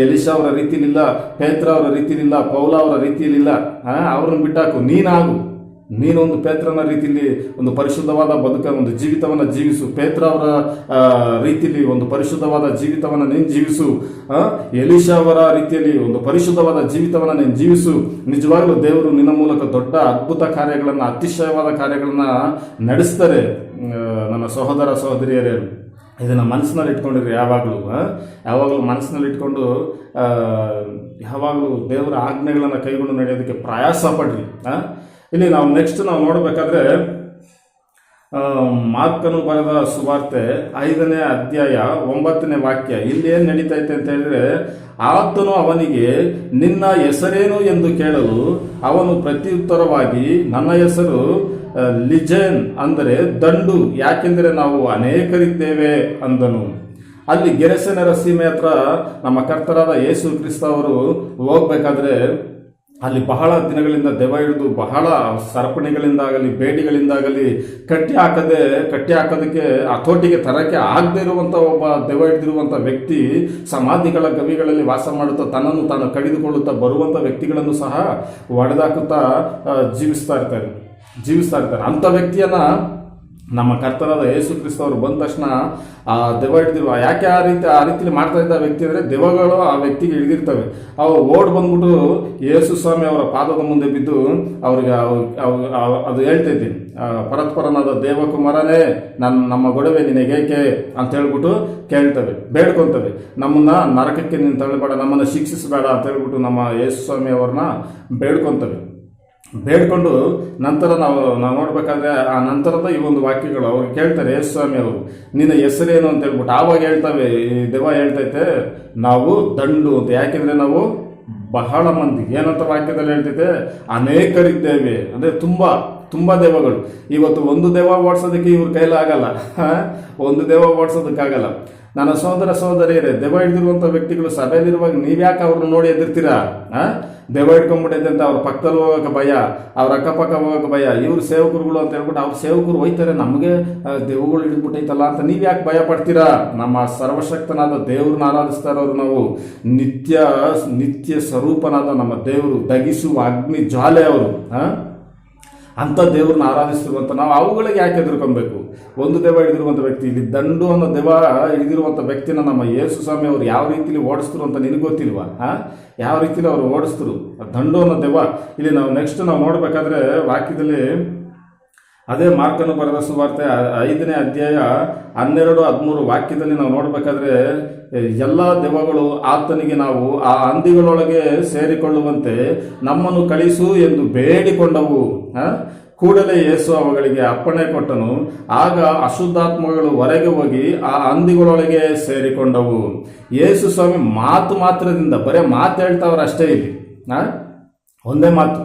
ಎಲಿಶಾ ಅವರ ರೀತಿಲಿಲ್ಲ, ಪೇತ್ರ ಅವರ ರೀತಿಲಿಲ್ಲ, ಪೌಲ ಅವರ ರೀತಿಯಲ್ಲಿಲ್ಲ. ಅವ್ರನ್ನ ಬಿಟ್ಟಾಕು, ನೀನೊಂದು ಪೇತ್ರನ ರೀತಿಯಲ್ಲಿ ಒಂದು ಪರಿಶುದ್ಧವಾದ ಒಂದು ಜೀವಿತವನ್ನು ಜೀವಿಸು. ಪೇತ್ರ ಅವರ ರೀತಿಯಲ್ಲಿ ಒಂದು ಪರಿಶುದ್ಧವಾದ ಜೀವಿತವನ್ನು ನೀನು ಜೀವಿಸು. ಎಲಿಶಾ ಅವರ ರೀತಿಯಲ್ಲಿ ಒಂದು ಪರಿಶುದ್ಧವಾದ ಜೀವಿತವನ್ನು ನೀನು ಜೀವಿಸು. ನಿಜವಾಗ್ಲೂ ದೇವರು ನಿನ್ನ ಮೂಲಕ ದೊಡ್ಡ ಅದ್ಭುತ ಕಾರ್ಯಗಳನ್ನು, ಅತಿಶಯವಾದ ಕಾರ್ಯಗಳನ್ನು ನಡೆಸ್ತಾರೆ. ನನ್ನ ಸಹೋದರ ಸಹೋದರಿಯರೇ, ಇದನ್ನು ಮನಸ್ಸಿನಲ್ಲಿ ಇಟ್ಕೊಂಡಿರಿ. ಯಾವಾಗಲೂ ಮನಸ್ಸಿನಲ್ಲಿ ಇಟ್ಕೊಂಡು ಯಾವಾಗಲೂ ದೇವರ ಆಜ್ಞೆಗಳನ್ನು ಕೈಗೊಂಡು ನಡೆಯೋದಕ್ಕೆ ಪ್ರಯಾಸ ಪಡ್ರಿ. ಇಲ್ಲಿ ನಾವು ನೆಕ್ಸ್ಟ್ ನೋಡಬೇಕಾದ್ರೆ ಮಾರ್ಕನು ಬರೆದ ಸುವಾರ್ತೆ 5ನೇ ಅಧ್ಯಾಯ 9ನೇ ವಾಕ್ಯ. ಇಲ್ಲಿ ಏನು ನಡೀತೈತೆ ಅಂತ ಹೇಳಿದ್ರೆ, ಆತನು ಅವನಿಗೆ ನಿನ್ನ ಹೆಸರೇನು ಎಂದು ಕೇಳಲು ಅವನು ಪ್ರತ್ಯುತ್ತರವಾಗಿ ನನ್ನ ಹೆಸರು ಲಿಜೆನ್, ಅಂದರೆ ದಂಡು, ಯಾಕೆಂದರೆ ನಾವು ಅನೇಕರಿದ್ದೇವೆ ಅಂದನು. ಅಲ್ಲಿ ಗೆರಸೇನರ ಸೀಮೆ ಹತ್ರ ನಮ್ಮ ಕರ್ತರಾದ ಯೇಸು ಕ್ರಿಸ್ತ ಅವರು ಹೋಗ್ಬೇಕಾದ್ರೆ ಅಲ್ಲಿ ಬಹಳ ದಿನಗಳಿಂದ ದೆವ್ವ ಹಿಡಿದು ಬಹಳ ಸರಪಣಿಗಳಿಂದಾಗಲಿ ಬೇಡಿಗಳಿಂದಾಗಲಿ ಕಟ್ಟಿ ಹಾಕೋದಕ್ಕೆ ಹತೋಟಿಗೆ ತರಕ್ಕೆ ಆಗದೆ ಇರುವಂಥ ಒಬ್ಬ ದೆವ್ವ ಹಿಡಿದಿರುವಂಥ ವ್ಯಕ್ತಿ ಸಮಾಧಿಗಳ ಗವಿಗಳಲ್ಲಿ ವಾಸ ಮಾಡುತ್ತಾ ತನ್ನನ್ನು ತಾನು ಕಡಿದುಕೊಳ್ಳುತ್ತಾ ಬರುವಂಥ ವ್ಯಕ್ತಿಗಳನ್ನು ಸಹ ಒಡೆದಾಕುತ್ತಾ ಜೀವಿಸ್ತಾ ಇರ್ತಾರೆ. ಅಂಥ ವ್ಯಕ್ತಿಯನ್ನ ನಮ್ಮ ಕರ್ತರಾದ ಯೇಸು ಕ್ರಿಸ್ತ ಅವರು ಬಂದ ತಕ್ಷಣ ಆ ದೆವ್ವ ಹಿಡಿದಿರುವ, ಯಾಕೆ ಆ ರೀತಿಯಲ್ಲಿ ಮಾಡ್ತಾ ಇದ್ದ ವ್ಯಕ್ತಿ ಅಂದರೆ ದೆವ್ವಗಳು ಆ ವ್ಯಕ್ತಿಗೆ ಹಿಡಿದಿರ್ತವೆ. ಅವು ಓಡ್ ಬಂದ್ಬಿಟ್ಟು ಯೇಸು ಸ್ವಾಮಿ ಅವರ ಪಾದದ ಮುಂದೆ ಬಿದ್ದು ಅವ್ರಿಗೆ ಅದು ಹೇಳ್ತೈತಿ, ಪರತ್ಪರನಾದ ದೇವಕುಮಾರನೇ ನಮ್ಮ ಗೊಡವೆ ನಿನಗೇಕೆ ಅಂತ ಹೇಳ್ಬಿಟ್ಟು ಕೇಳ್ತವೆ, ಬೇಡ್ಕೊತವೆ. ನಮ್ಮನ್ನ ನರಕಕ್ಕೆ ನೀನು ತಳ್ಳಬೇಡ, ನಮ್ಮನ್ನು ಶಿಕ್ಷಿಸಬೇಡ ಅಂತ ಹೇಳ್ಬಿಟ್ಟು ನಮ್ಮ ಯೇಸು ಸ್ವಾಮಿ ಅವ್ರನ್ನ ಬೇಡ್ಕೊಂಡು ನಂತರ ನಾವು ನೋಡ್ಬೇಕಾದ್ರೆ ಆ ನಂತರದ ಈ ಒಂದು ವಾಕ್ಯಗಳು ಅವ್ರಿಗೆ ಕೇಳ್ತಾರೆ ಯೇಸು ಸ್ವಾಮಿ ಅವರು, ನಿನ್ನ ಹೆಸರೇನು ಅಂತ ಹೇಳ್ಬಿಟ್ಟು. ಆವಾಗ ಹೇಳ್ತವೆ, ಈ ದೆವ್ವ ಹೇಳ್ತೈತೆ, ನಾವು ದಂಡು ಅಂತ. ಯಾಕೆಂದ್ರೆ ನಾವು ಬಹಳ ಮಂದಿ, ಏನಂತ ವಾಕ್ಯದಲ್ಲಿ ಹೇಳ್ತೈತೆ, ಅನೇಕರಿದ್ದೇವೆ, ಅಂದ್ರೆ ತುಂಬಾ ದೆವ್ವಗಳು. ಇವತ್ತು ಒಂದು ದೆವ್ವ ಓಡಿಸೋದಕ್ಕೆ ಇವ್ರ ಕೈಲಾಗಲ್ಲ, ಒಂದು ದೆವ್ವ ಓಡಿಸೋದಕ್ಕಾಗಲ್ಲ. ನನ್ನ ಸಹೋದರ ಸಹೋದರಿಯರೇ, ದೆವ್ವ ಹಿಡಿದಿರುವಂಥ ವ್ಯಕ್ತಿಗಳು ಸಭೆಯಲ್ಲಿರುವಾಗ ನೀವ್ಯಾಕೆ ಅವ್ರನ್ನ ನೋಡಿ ಎದುರ್ತೀರಾ? ದೆವ್ವ ಹಿಡ್ಕೊಂಡ್ಬಿಟ್ಟೈತೆ ಅಂತ ಅವ್ರ ಪಕ್ಕದಲ್ಲಿ ಹೋಗೋಕೆ ಭಯ, ಅವ್ರ ಅಕ್ಕಪಕ್ಕ ಹೋಗೋಕೆ ಭಯ. ಇವ್ರು ಸೇವಕರುಗಳು ಅಂತ ಹೇಳ್ಬಿಟ್ಟು ಅವ್ರ ಸೇವಕರು ಹೋಯ್ತಾರೆ, ನಮಗೆ ದೆವ್ವಗಳು ಹಿಡಿದ್ಬಿಟ್ಟೈತಲ್ಲ ಅಂತ ನೀವ್ಯಾಕೆ ಭಯ ಪಡ್ತೀರಾ? ನಮ್ಮ ಸರ್ವಶಕ್ತನಾದ ದೇವ್ರನ್ನ ಆರಾಧಿಸ್ತಾ ಇರೋರು ನಾವು. ನಿತ್ಯ ಸ್ವರೂಪನಾದ ನಮ್ಮ ದೇವರು, ದಗಿಸುವ ಅಗ್ನಿ ಜ್ವಾಲೆ ಅವರು. ಅಂಥ ದೇವ್ರನ್ನ ಆರಾಧಿಸಿರುವಂಥ ನಾವು ಅವುಗಳಿಗೆ ಯಾಕೆ ಎದುರ್ಕೊಬೇಕು? ಒಂದು ದೆವ್ವ ಹಿಡಿದಿರುವಂಥ ವ್ಯಕ್ತಿ, ಇಲ್ಲಿ ದಂಡು ಅನ್ನೋ ದೆವ್ವ ಹಿಡಿದಿರುವಂಥ ವ್ಯಕ್ತಿನ ನಮ್ಮ ಯೇಸು ಸ್ವಾಮಿ ಅವರು ಯಾವ ರೀತಿಲಿ ಓಡಿಸ್ತರು ಅಂತ ನಿನಗೆ ಗೊತ್ತಿಲ್ವಾ? ಯಾವ ರೀತಿಲಿ ಅವರು ಓಡಿಸ್ತರು ದಂಡು ಅನ್ನೋ ದೆವ್ವ. ಇಲ್ಲಿ ನಾವು ನೆಕ್ಸ್ಟ್ ನೋಡ್ಬೇಕಾದ್ರೆ ವಾಕ್ಯದಲ್ಲಿ ಅದೇ ಮಾರ್ಕನು ಬರೆದ ಸುವಾರ್ತೆ 5ನೇ ಅಧ್ಯಾಯ 12-13 ವಾಕ್ಯದಲ್ಲಿ ನಾವು ನೋಡ್ಬೇಕಾದ್ರೆ, ಎಲ್ಲ ದೆವ್ವಗಳು ಆತನಿಗೆ ನಾವು ಆ ಹಂದಿಗಳೊಳಗೆ ಸೇರಿಕೊಳ್ಳುವಂತೆ ನಮ್ಮನ್ನು ಕಳಿಸು ಎಂದು ಬೇಡಿಕೊಂಡವು. ಕೂಡಲೇ ಯೇಸು ಅವುಗಳಿಗೆ ಅಪ್ಪಣೆ ಕೊಟ್ಟನು. ಆಗ ಅಶುದ್ಧಾತ್ಮಗಳು ಹೊರಗೆ ಹೋಗಿ ಆ ಹಂದಿಗಳೊಳಗೆ ಸೇರಿಕೊಂಡವು. ಯೇಸು ಸ್ವಾಮಿ ಮಾತ್ರದಿಂದ ಬರೇ ಮಾತು ಹೇಳ್ತಾವ್ರ ಅಷ್ಟೇ. ಇಲ್ಲಿ ಒಂದೇ ಮಾತು.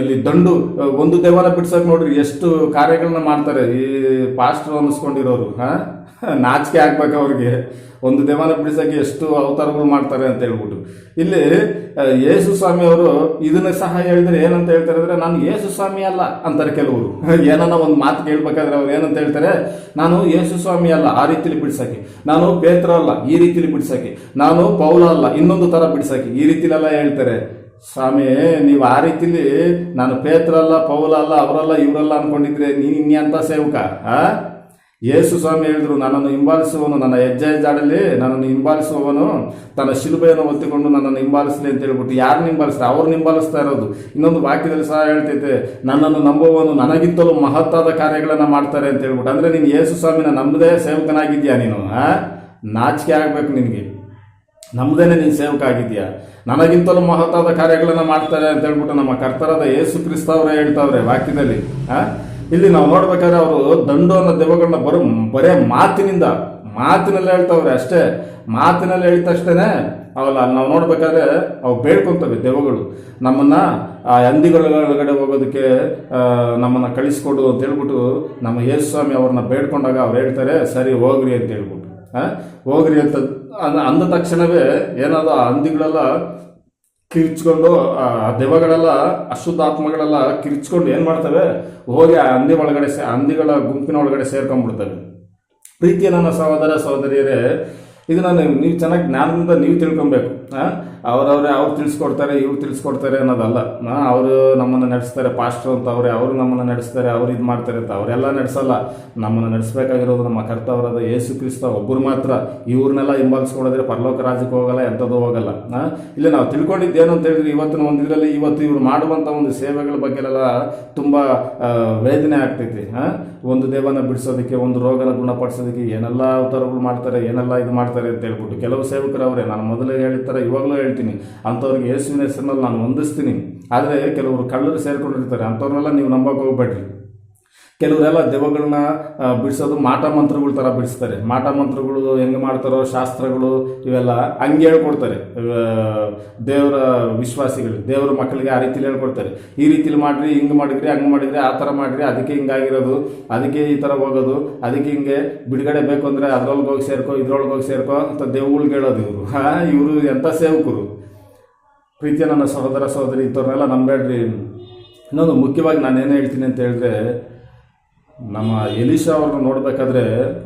ಇಲ್ಲಿ ದಂಡು ಒಂದು ದೆವ್ವನ ಬಿಡ್ಸಕ್ ನೋಡ್ರಿ ಎಷ್ಟು ಕಾರ್ಯಗಳನ್ನ ಮಾಡ್ತಾರೆ ಈ ಪಾಸ್ಟರ್ ಅನ್ನಿಸ್ಕೊಂಡಿರೋರು. ನಾಚಿಕೆ ಆಗ್ಬೇಕು ಅವ್ರಿಗೆ. ಒಂದು ದೇವನ ಬಿಡಿಸೋಕೆ ಎಷ್ಟು ಅವತಾರಗಳು ಮಾಡ್ತಾರೆ ಅಂತ ಹೇಳ್ಬಿಟ್ಟು ಇಲ್ಲಿ ಯೇಸು ಸ್ವಾಮಿ ಅವರು ಇದನ್ನ ಸಹ ಹೇಳಿದ್ರೆ ಏನಂತ ಹೇಳ್ತಾರೆ ಅಂದ್ರೆ, ನಾನು ಯೇಸು ಸ್ವಾಮಿ ಅಲ್ಲ ಅಂತಾರೆ ಕೆಲವರು. ಏನನ್ನ ಒಂದು ಮಾತು ಕೇಳ್ಬೇಕಾದ್ರೆ ಅವ್ರು ಏನಂತ ಹೇಳ್ತಾರೆ, ನಾನು ಯೇಸು ಸ್ವಾಮಿ ಅಲ್ಲ ಆ ರೀತಿಲಿ ಬಿಡ್ಸಕ್ಕೆ, ನಾನು ಪೇತ್ರ ಅಲ್ಲ ಈ ರೀತಿಲಿ ಬಿಡ್ಸಕ್ಕೆ, ನಾನು ಪೌಲ ಅಲ್ಲ ಇನ್ನೊಂದು ತರ ಬಿಡ್ಸಕ್ಕೆ, ಈ ರೀತಿಲೆಲ್ಲ ಹೇಳ್ತಾರೆ. ಸ್ವಾಮಿ, ನೀವು ಆ ರೀತಿಲಿ ನಾನು ಪೇತ್ರ ಅಲ್ಲ ಪೌಲ ಅಲ್ಲ ಅವರಲ್ಲ ಇವರಲ್ಲ ಅನ್ಕೊಂಡಿದ್ರೆ ನೀನು ಇನ್ಯಂತ ಸೇವಕ? ಯೇಸು ಸ್ವಾಮಿ ಹೇಳಿದ್ರು, ನನ್ನನ್ನು ಹಿಂಬಾಲಿಸುವವನು ನನ್ನ ಹೆಜ್ಜೆ ಜಾಡಲ್ಲಿ ನನ್ನನ್ನು ಹಿಂಬಾಲಿಸುವವನು ತನ್ನ ಶಿಲುಬೆಯನ್ನು ಒತ್ತಿಕೊಂಡು ನನ್ನನ್ನು ಹಿಂಬಾಲಿಸಲಿ ಅಂತ ಹೇಳ್ಬಿಟ್ಟು ಯಾರನ್ನ ಹಿಂಬಾಲಿಸ್ತಾರೆ? ಅವ್ರನ್ನ ಹಿಂಬಾಲಿಸ್ತಾ ಇರೋದು. ಇನ್ನೊಂದು ವಾಕ್ಯದಲ್ಲಿ ಸಹ ಹೇಳ್ತೈತೆ, ನನ್ನನ್ನು ನಂಬುವವನು ನನಗಿಂತಲೂ ಮಹತ್ತಾದ ಕಾರ್ಯಗಳನ್ನ ಮಾಡ್ತಾರೆ ಅಂತ ಹೇಳ್ಬಿಟ್ಟು. ಅಂದ್ರೆ ನೀನು ಯೇಸು ಸ್ವಾಮಿನ ನಂಬದೇ ಸೇವಕನಾಗಿದ್ಯಾ ನೀನು? ನಾಚಿಕೆ ಆಗ್ಬೇಕು ನಿನಗೆ. ನಮ್ದೇನೆ ನೀನು ಸೇವಕ ಆಗಿದ್ಯಾ? ನನಗಿಂತಲೂ ಮಹತ್ತಾದ ಕಾರ್ಯಗಳನ್ನ ಮಾಡ್ತಾರೆ ಅಂತ ಹೇಳ್ಬಿಟ್ಟು ನಮ್ಮ ಕರ್ತರಾದ ಯೇಸು ಕ್ರಿಸ್ತ ಅವರೇ ಹೇಳ್ತಾವ್ರೆ ವಾಕ್ಯದಲ್ಲಿ. ಇಲ್ಲಿ ನಾವು ನೋಡ್ಬೇಕಾದ್ರೆ ಅವರು ದಂಡು ಅನ್ನೋ ದೆವ್ವಗಳನ್ನ ಬರೇ ಮಾತಿನಲ್ಲಿ ಹೇಳ್ತಾವ್ರೆ ಅಷ್ಟೇ. ಮಾತಿನಲ್ಲಿ ಹೇಳಿದ ತಕ್ಷಣ ಅವಲ್ಲ ನಾವು ನೋಡ್ಬೇಕಾದ್ರೆ ಅವು ಬೇಡ್ಕೊಂತವೆ ದೆವ್ವಗಳು, ನಮ್ಮನ್ನ ಆ ಹಂದಿಗಳೊಳಗಡೆ ಹೋಗೋದಕ್ಕೆ ನಮ್ಮನ್ನ ಕಳಿಸ್ಕೊಡು ಅಂತ ಹೇಳ್ಬಿಟ್ಟು ನಮ್ಮ ಯೇಸು ಸ್ವಾಮಿ ಅವ್ರನ್ನ ಬೇಡ್ಕೊಂಡಾಗ ಅವ್ರು ಹೇಳ್ತಾರೆ, ಸರಿ ಹೋಗ್ರಿ ಅಂತ ಹೇಳ್ಬಿಟ್ಟು. ಹೋಗ್ರಿ ಅಂತ ಅಂದ ತಕ್ಷಣವೇ ಏನಾದ್ರು ಆ ಹಂದಿಗಳೆಲ್ಲ ಕಿರ್ಚ್ಕೊಂಡು, ಆ ದೆವ್ವಗಳೆಲ್ಲ ಅಶುದ್ಧಾತ್ಮಗಳೆಲ್ಲ ಕಿರ್ಚ್ಕೊಂಡು ಏನ್ ಮಾಡ್ತವೆ, ಹೋಗಿ ಆ ಹಂದಿಗಳ ಗುಂಪಿನ ಒಳಗಡೆ ಸೇರ್ಕೊಂಡ್ಬಿಡ್ತವೆ. ಪ್ರೀತಿಯ ನನ್ನ ಸಹೋದರ ಸಹೋದರಿಯರೇ, ಇದನ್ನ ನೀವು ಚೆನ್ನಾಗಿ ಜ್ಞಾನದಿಂದ ನೀವು ತಿಳ್ಕೊಬೇಕು. ಅವ್ರು ತಿಳಿಸ್ಕೊಡ್ತಾರೆ, ಇವ್ರು ತಿಳಿಸ್ಕೊಡ್ತಾರೆ ಅನ್ನೋದಲ್ಲ. ಅವರು ನಮ್ಮನ್ನು ನಡೆಸ್ತಾರೆ, ಪಾಸ್ಟರ್ ಅಂತ ಅವರು ನಮ್ಮನ್ನು ನಡೆಸ್ತಾರೆ, ಅವ್ರು ಇದು ಮಾಡ್ತಾರೆ ಅಂತ ಅವರೆಲ್ಲ ನಡೆಸಲ್ಲ. ನಮ್ಮನ್ನು ನಡೆಸಬೇಕಾಗಿರೋದು ನಮ್ಮ ಕರ್ತವರಾದ ಯೇಸು ಕ್ರಿಸ್ತ ಒಬ್ಬರು ಮಾತ್ರ. ಇವ್ರನ್ನೆಲ್ಲ ಹಿಂಬಾಲಿಸ್ಕೊಡಿದ್ರೆ ಪರಲೋಕ ರಾಜ್ಯಕ್ಕೆ ಹೋಗಲ್ಲ, ಎಂಥದ್ದು ಹೋಗಲ್ಲ. ಇಲ್ಲಿ ನಾವು ತಿಳ್ಕೊಂಡಿದ್ದೇನು ಅಂತ ಹೇಳಿದ್ರೆ, ಇವತ್ತಿನ ಒಂದು ಇದರಲ್ಲಿ ಇವತ್ತು ಇವ್ರು ಮಾಡುವಂಥ ಒಂದು ಸೇವೆಗಳ ಬಗ್ಗೆಲ್ಲ ತುಂಬ ವೇದನೆ ಆಗ್ತೈತಿ. ಒಂದು ದೇವನ ಬಿಡಿಸೋದಕ್ಕೆ, ಒಂದು ರೋಗನ ಗುಣಪಡಿಸೋದಕ್ಕೆ ಏನೆಲ್ಲ ಅವತಾರಗಳು ಮಾಡ್ತಾರೆ, ಏನೆಲ್ಲ ಇದು ಮಾಡ್ತಾರೆ ಅಂತ ಹೇಳ್ಬಿಟ್ಟು ಕೆಲವು ಸೇವಕರು ಅವರೇ. ನಾನು ಮೊದಲೇ ಹೇಳಿರ್ತಾರೆ, ಇವಾಗಲೂ ಹೇಳ್ತೀನಿ, ಅಂಥವ್ರಿಗೆ ಯೇಸುವಿನ ಹೆಸರಿನಲ್ಲಿ ನಾನು ವಂದಿಸ್ತೀನಿ. ಆದರೆ ಕೆಲವರು ಕಳ್ಳರು ಸೇರ್ಕೊಂಡಿರ್ತಾರೆ, ಅಂಥವ್ರನ್ನೆಲ್ಲ ನೀವು ನಂಬಕ್ಕೆ ಹೋಗ್ಬೇಡ್ರಿ. ಕೆಲವರೆಲ್ಲ ದೆವ್ವಗಳನ್ನ ಬಿಡಿಸೋದು ಮಾಟ ಮಂತ್ರಗಳ ಥರ ಬಿಡಿಸ್ತಾರೆ. ಮಾಟ ಮಂತ್ರಗಳು ಹೆಂಗೆ ಮಾಡ್ತಾರೋ, ಶಾಸ್ತ್ರಗಳು ಇವೆಲ್ಲ ಹಂಗೆ ಹೇಳ್ಕೊಡ್ತಾರೆ. ದೇವರ ವಿಶ್ವಾಸಿಗಳು, ದೇವರ ಮಕ್ಕಳಿಗೆ ಆ ರೀತಿಲಿ ಹೇಳ್ಕೊಡ್ತಾರೆ. ಈ ರೀತಿಲಿ ಮಾಡ್ರಿ, ಹಿಂಗೆ ಮಾಡಿದ್ರಿ, ಹಂಗೆ ಮಾಡಿದ್ರಿ, ಆ ಥರ ಮಾಡಿರಿ, ಅದಕ್ಕೆ ಹಿಂಗಾಗಿರೋದು, ಅದಕ್ಕೆ ಈ ಥರ ಹೋಗೋದು, ಅದಕ್ಕೆ ಹಿಂಗೆ ಬಿಡುಗಡೆ ಬೇಕು ಅಂದರೆ ಅದ್ರೊಳಗೆ ಹೋಗಿ ಸೇರ್ಕೋ, ಇದ್ರೊಳಗೆ ಹೋಗಿ ಸೇರ್ಕೋ ಅಂತ ದೇವ್ಗಳಿಗೆ ಹೇಳೋದು ಇವರು ಎಂಥ ಸೇವಕರು. ಪ್ರೀತಿಯ ನನ್ನ ಸಹೋದರ ಸಹೋದರಿ, ಇಂಥವ್ರನ್ನೆಲ್ಲ ನಂಬೇಡ್ರಿ. ಇನ್ನೊಂದು ಮುಖ್ಯವಾಗಿ ನಾನೇನು ಹೇಳ್ತೀನಿ ಅಂತ ಹೇಳಿದ್ರೆ, ನಮ್ಮ ಎಲೀಷಾ ಅವ್ರನ್ನ ನೋಡ್ಬೇಕಾದ್ರೆ